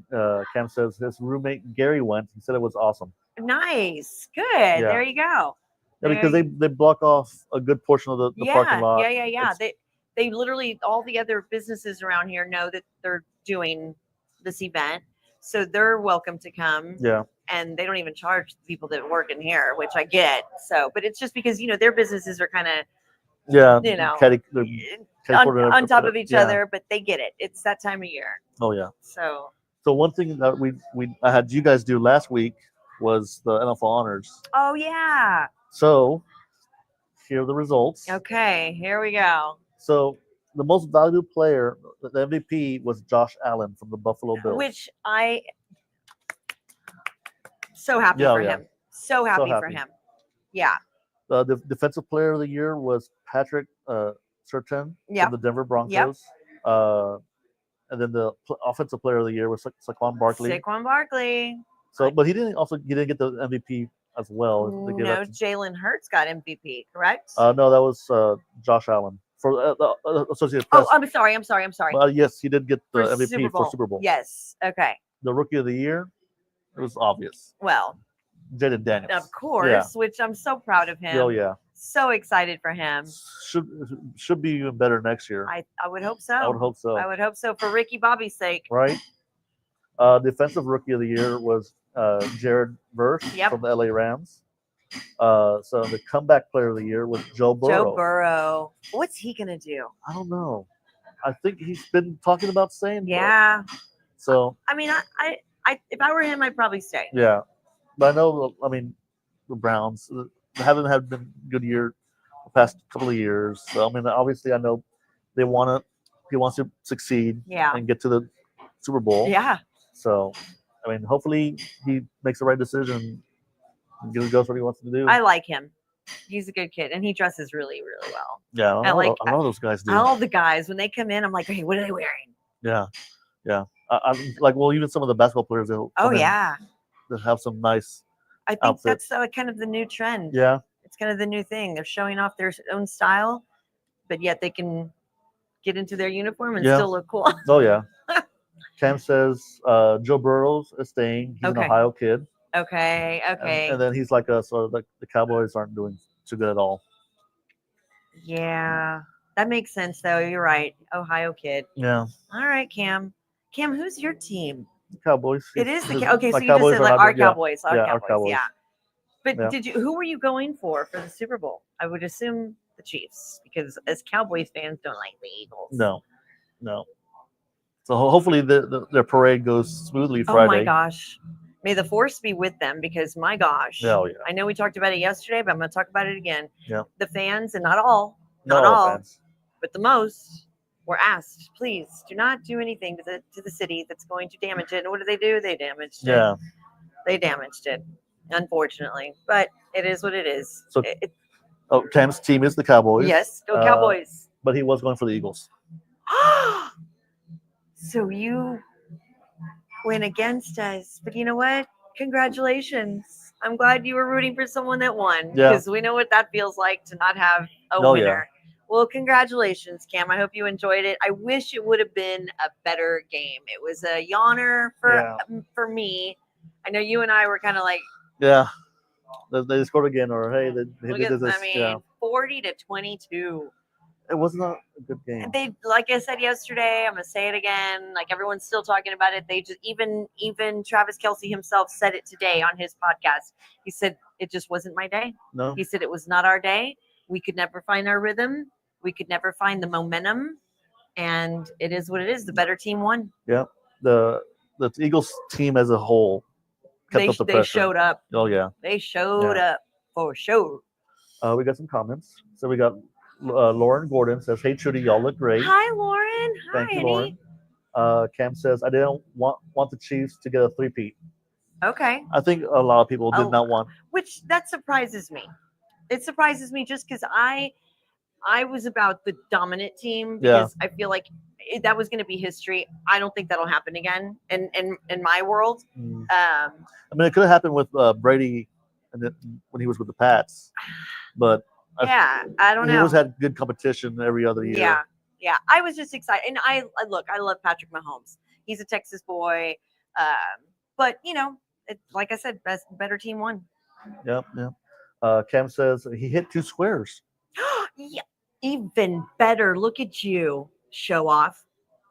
Speaker 2: Cam says his roommate Gary went. He said it was awesome.
Speaker 1: Nice. Good. There you go.
Speaker 2: Yeah, because they block off a good portion of the parking lot.
Speaker 1: Yeah.
Speaker 2: It's-
Speaker 1: They literally, all the other businesses around here know that they're doing this event, so they're welcome to come.
Speaker 2: Yeah.
Speaker 1: And they don't even charge the people that work in here, which I get. So, but it's just because their businesses are kind of
Speaker 2: Yeah. Catty
Speaker 1: on top of each
Speaker 2: yeah.
Speaker 1: other, but they get it. It's that time of year.
Speaker 2: Oh yeah.
Speaker 1: So,
Speaker 2: So one thing that I had you guys do last week was the NFL honors.
Speaker 1: oh yeah.
Speaker 2: So here are the results.
Speaker 1: Okay, here we go.
Speaker 2: So the most valuable player, the MVP, was Josh Allen from the Buffalo Bills.
Speaker 1: Which I so happy
Speaker 2: Yeah,
Speaker 1: for
Speaker 2: yeah.
Speaker 1: him. So happy for
Speaker 2: happy.
Speaker 1: him. Yeah.
Speaker 2: The defensive player of the year was Patrick Surtain
Speaker 1: Yep.
Speaker 2: from the Denver Broncos. And then the offensive player of the year was Saquon Barkley.
Speaker 1: Saquon Barkley.
Speaker 2: So, but he didn't get the MVP as well. They gave
Speaker 1: No,
Speaker 2: that to-
Speaker 1: Jalen Hurts got MVP, correct?
Speaker 2: no, that was Josh Allen for the Associated
Speaker 1: Oh,
Speaker 2: Press.
Speaker 1: I'm sorry.
Speaker 2: Yes, he did get the
Speaker 1: For
Speaker 2: MVP
Speaker 1: Super Bowl.
Speaker 2: for Super Bowl.
Speaker 1: Yes. Okay.
Speaker 2: The Rookie of the Year, it was obvious.
Speaker 1: Well,
Speaker 2: Jaden Daniels.
Speaker 1: of course, which I'm so proud of him.
Speaker 2: Oh yeah,
Speaker 1: So excited for him.
Speaker 2: should be even better next year.
Speaker 1: I would hope so.
Speaker 2: I would hope so.
Speaker 1: I would hope so for Ricky Bobby's sake.
Speaker 2: Right. Defensive Rookie of the Year was Jared Verse
Speaker 1: Yep.
Speaker 2: from the LA Rams. So the Comeback Player of the Year was Joe Burrow.
Speaker 1: Joe Burrow. What's he gonna do?
Speaker 2: I don't know. I think he's been talking about staying. but-
Speaker 1: Yeah.
Speaker 2: So
Speaker 1: I mean, I if I were him, I'd probably stay.
Speaker 2: yeah, but I know. I mean, the Browns haven't had been good year the past couple of years. So I mean, obviously, I know they want to. He wants to succeed
Speaker 1: Yeah.
Speaker 2: and get to the Super Bowl.
Speaker 1: Yeah.
Speaker 2: So, I mean, hopefully he makes the right decision and goes what he wants to do.
Speaker 1: I like him. He's a good kid, and he dresses really, really well.
Speaker 2: Yeah,
Speaker 1: I like
Speaker 2: a lot of those guys do.
Speaker 1: all the guys when they come in. I'm like, hey, what are they wearing?
Speaker 2: Yeah, yeah. I'm like, well, even some of the basketball players, they'll
Speaker 1: Oh
Speaker 2: come in
Speaker 1: yeah,
Speaker 2: that have some nice.
Speaker 1: I think
Speaker 2: outfits.
Speaker 1: that's kind of the new trend.
Speaker 2: Yeah,
Speaker 1: It's kind of the new thing. They're showing off their own style, but yet they can get into their uniform and
Speaker 2: Yeah.
Speaker 1: still look cool.
Speaker 2: oh yeah. Cam says Joe Burrows is staying. He's an
Speaker 1: Okay.
Speaker 2: Ohio kid,
Speaker 1: Okay, okay.
Speaker 2: and then he's like so like the Cowboys aren't doing too good at all.
Speaker 1: Yeah, that makes sense though. You're right. Ohio kid.
Speaker 2: Yeah,
Speaker 1: All right, Cam. Cam, who's your team?
Speaker 2: the Cowboys.
Speaker 1: It is the
Speaker 2: his-
Speaker 1: okay. So
Speaker 2: my
Speaker 1: you just
Speaker 2: Cowboys
Speaker 1: said
Speaker 2: are
Speaker 1: like
Speaker 2: not
Speaker 1: our
Speaker 2: good- yeah,
Speaker 1: Cowboys,
Speaker 2: yeah, our Cowboys.
Speaker 1: yeah. But
Speaker 2: Yeah.
Speaker 1: who were you going for the Super Bowl? I would assume the Chiefs because as Cowboys fans don't like the Eagles.
Speaker 2: No, no. So hopefully their parade goes smoothly
Speaker 1: Oh
Speaker 2: Friday.
Speaker 1: my gosh. May the force be with them because my gosh.
Speaker 2: Oh yeah.
Speaker 1: I know we talked about it yesterday, but I'm going to talk about it again.
Speaker 2: Yeah.
Speaker 1: The fans, and not all,
Speaker 2: No
Speaker 1: not all,
Speaker 2: offense.
Speaker 1: but the most were asked, please do not do anything to the city that's going to damage it. And what do? They damaged it.
Speaker 2: Yeah.
Speaker 1: They damaged it, unfortunately. But it is what it is.
Speaker 2: So Oh, Cam's team is the Cowboys.
Speaker 1: Yes, go Cowboys.
Speaker 2: But he was going for the Eagles.
Speaker 1: So you went against us, but you know what? Congratulations. I'm glad you were rooting for someone that won
Speaker 2: Yeah.
Speaker 1: because we know what that feels like to not have a
Speaker 2: Oh, yeah.
Speaker 1: winner. Well, congratulations, Cam. I hope you enjoyed it. I wish it would have been a better game. It was a yawner for me. I know you and I were kind of like,
Speaker 2: Yeah. They scored again, or hey, they
Speaker 1: look
Speaker 2: did
Speaker 1: at,
Speaker 2: this.
Speaker 1: I mean,
Speaker 2: Yeah.
Speaker 1: 40-22.
Speaker 2: It was not a good game.
Speaker 1: They, like I said yesterday, I'm gonna say it again. Like everyone's still talking about it. They just even Travis Kelce himself said it today on his podcast. He said it just wasn't my day.
Speaker 2: No.
Speaker 1: He said it was not our day. We could never find our rhythm. We could never find the momentum, and it is what it is. The better team won.
Speaker 2: Yeah. The Eagles team as a whole kept up the
Speaker 1: They
Speaker 2: pressure.
Speaker 1: showed up.
Speaker 2: Oh yeah.
Speaker 1: They showed
Speaker 2: Yeah.
Speaker 1: up for sure.
Speaker 2: We got some comments. So we got Lauren Gordon says, "Hey Trudy, y'all look great."
Speaker 1: Hi, Lauren.
Speaker 2: Thank
Speaker 1: Hi,
Speaker 2: you,
Speaker 1: honey.
Speaker 2: Lauren. Cam says, "I didn't want the Chiefs to get a three-peat."
Speaker 1: Okay.
Speaker 2: I think a lot of people did
Speaker 1: Oh,
Speaker 2: not want.
Speaker 1: Which that surprises me. It surprises me just because I was about the dominant team because I feel like that was going to be history. I don't think that'll happen again in my world.
Speaker 2: I mean, it could have happened with Brady, when he was with the Pats, but
Speaker 1: Yeah, I don't know.
Speaker 2: He always had good competition every other year.
Speaker 1: Yeah. I was just excited, and I love Patrick Mahomes. He's a Texas boy, but you know, like I said, better team won.
Speaker 2: Yep. Cam says he hit 2 squares.
Speaker 1: Yeah, even better. Look at you, show off.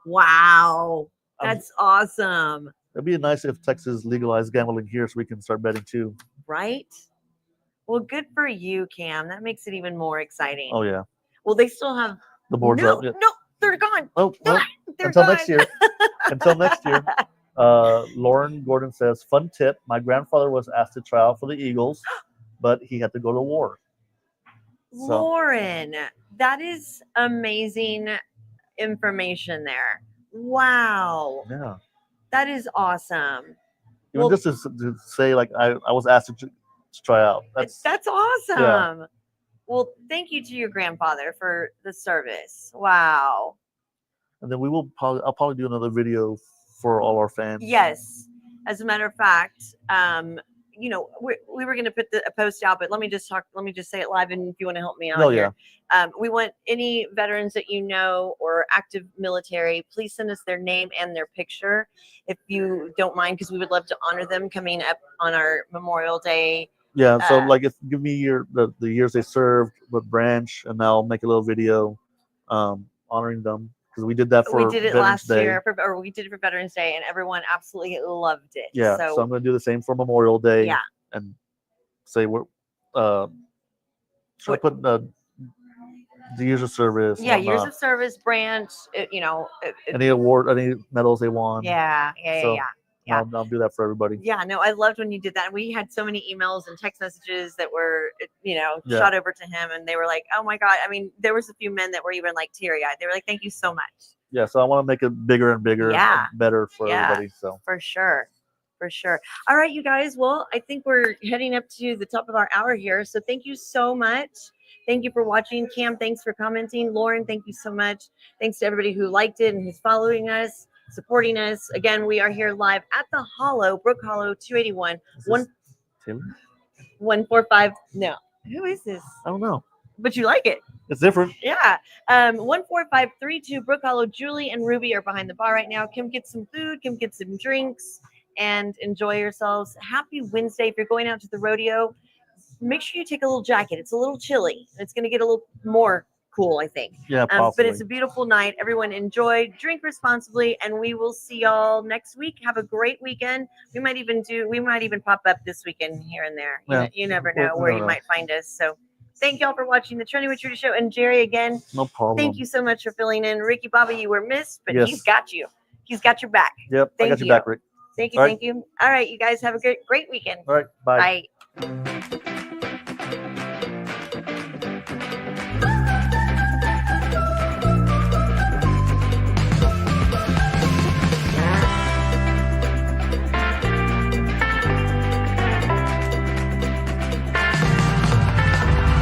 Speaker 1: Wow, that's awesome.
Speaker 2: It'd be nice if Texas legalized gambling here so we can start betting too.
Speaker 1: Right? Well, good for you, Cam. That makes it even more exciting.
Speaker 2: Oh yeah.
Speaker 1: Well, they still have
Speaker 2: The board's
Speaker 1: no,
Speaker 2: up. Yeah.
Speaker 1: no, they're gone.
Speaker 2: Oh, well,
Speaker 1: They're
Speaker 2: until
Speaker 1: gone.
Speaker 2: next year. Until next year. Lauren Gordon says, "Fun tip: my grandfather was asked to try out for the Eagles, but he had to go to war." So,
Speaker 1: Lauren, that is amazing information there. Wow,
Speaker 2: yeah.
Speaker 1: that is awesome.
Speaker 2: Even just to say, like, I was asked to try out.
Speaker 1: That's awesome. Well, thank you to your grandfather for the service. Wow.
Speaker 2: And then I'll probably do another video for all our fans.
Speaker 1: Yes. As a matter of fact, you know, we were going to put a post out, but let me just say it live. And if you want to help me out here, we want any veterans that you know or active military, please send us their name and their picture if you don't mind, because we would love to honor them coming up on our Memorial Day.
Speaker 2: Yeah. So like, give me the years they served, what branch, and I'll make a little video honoring them. Because we did that for
Speaker 1: we did it
Speaker 2: Veterans
Speaker 1: last
Speaker 2: Day.
Speaker 1: year, or we did it for Veterans Day, and everyone absolutely loved it.
Speaker 2: Yeah, so I'm going to do the same for Memorial Day.
Speaker 1: Yeah.
Speaker 2: And say should I put the years of service?
Speaker 1: Yeah, years of service, branch, you know.
Speaker 2: Any award, any medals they won.
Speaker 1: Yeah.
Speaker 2: I'll do that for everybody.
Speaker 1: Yeah, no, I loved when you did that. We had so many emails and text messages that were, shot over to him, and they were like, "Oh my God!" I mean, there was a few men that were even like teary-eyed. They were like, "Thank you so much."
Speaker 2: Yeah, so I want to make it bigger and bigger, and better for everybody. So
Speaker 1: for sure. For sure. All right, you guys. Well, I think we're heading up to the top of our hour here. So thank you so much. Thank you for watching. Cam, thanks for commenting. Lauren, thank you so much. Thanks to everybody who liked it and who's following us, supporting us. Again, we are here live at the Hollow, Brook Hollow 281.
Speaker 2: Tim?
Speaker 1: 145. No. Who is this?
Speaker 2: I don't know.
Speaker 1: But you like it.
Speaker 2: It's different.
Speaker 1: Yeah. 14532 Brook Hollow. Julie and Ruby are behind the bar right now. Come get some food, come get some drinks, and enjoy yourselves. Happy Wednesday. If you're going out to the rodeo, make sure you take a little jacket. It's a little chilly. It's going to get a little more cool, I think.
Speaker 2: Yeah, possibly.
Speaker 1: But it's a beautiful night. Everyone enjoy, drink responsibly, and we will see y'all next week. Have a great weekend. We might even pop up this weekend here and there. You never know where you might find us. So thank y'all for watching the Trending with TwT show. And Jerry, again,
Speaker 2: no problem.
Speaker 1: thank you so much for filling in. Ricky Bobby, you were missed, but
Speaker 2: Yes.
Speaker 1: he's got you. He's got your back.
Speaker 2: Yep, I
Speaker 1: Thank
Speaker 2: got your
Speaker 1: you.
Speaker 2: back, Rick.
Speaker 1: Thank you.
Speaker 2: All right.
Speaker 1: Thank you. All right, you guys have a great weekend.
Speaker 2: All right, bye.
Speaker 1: Bye.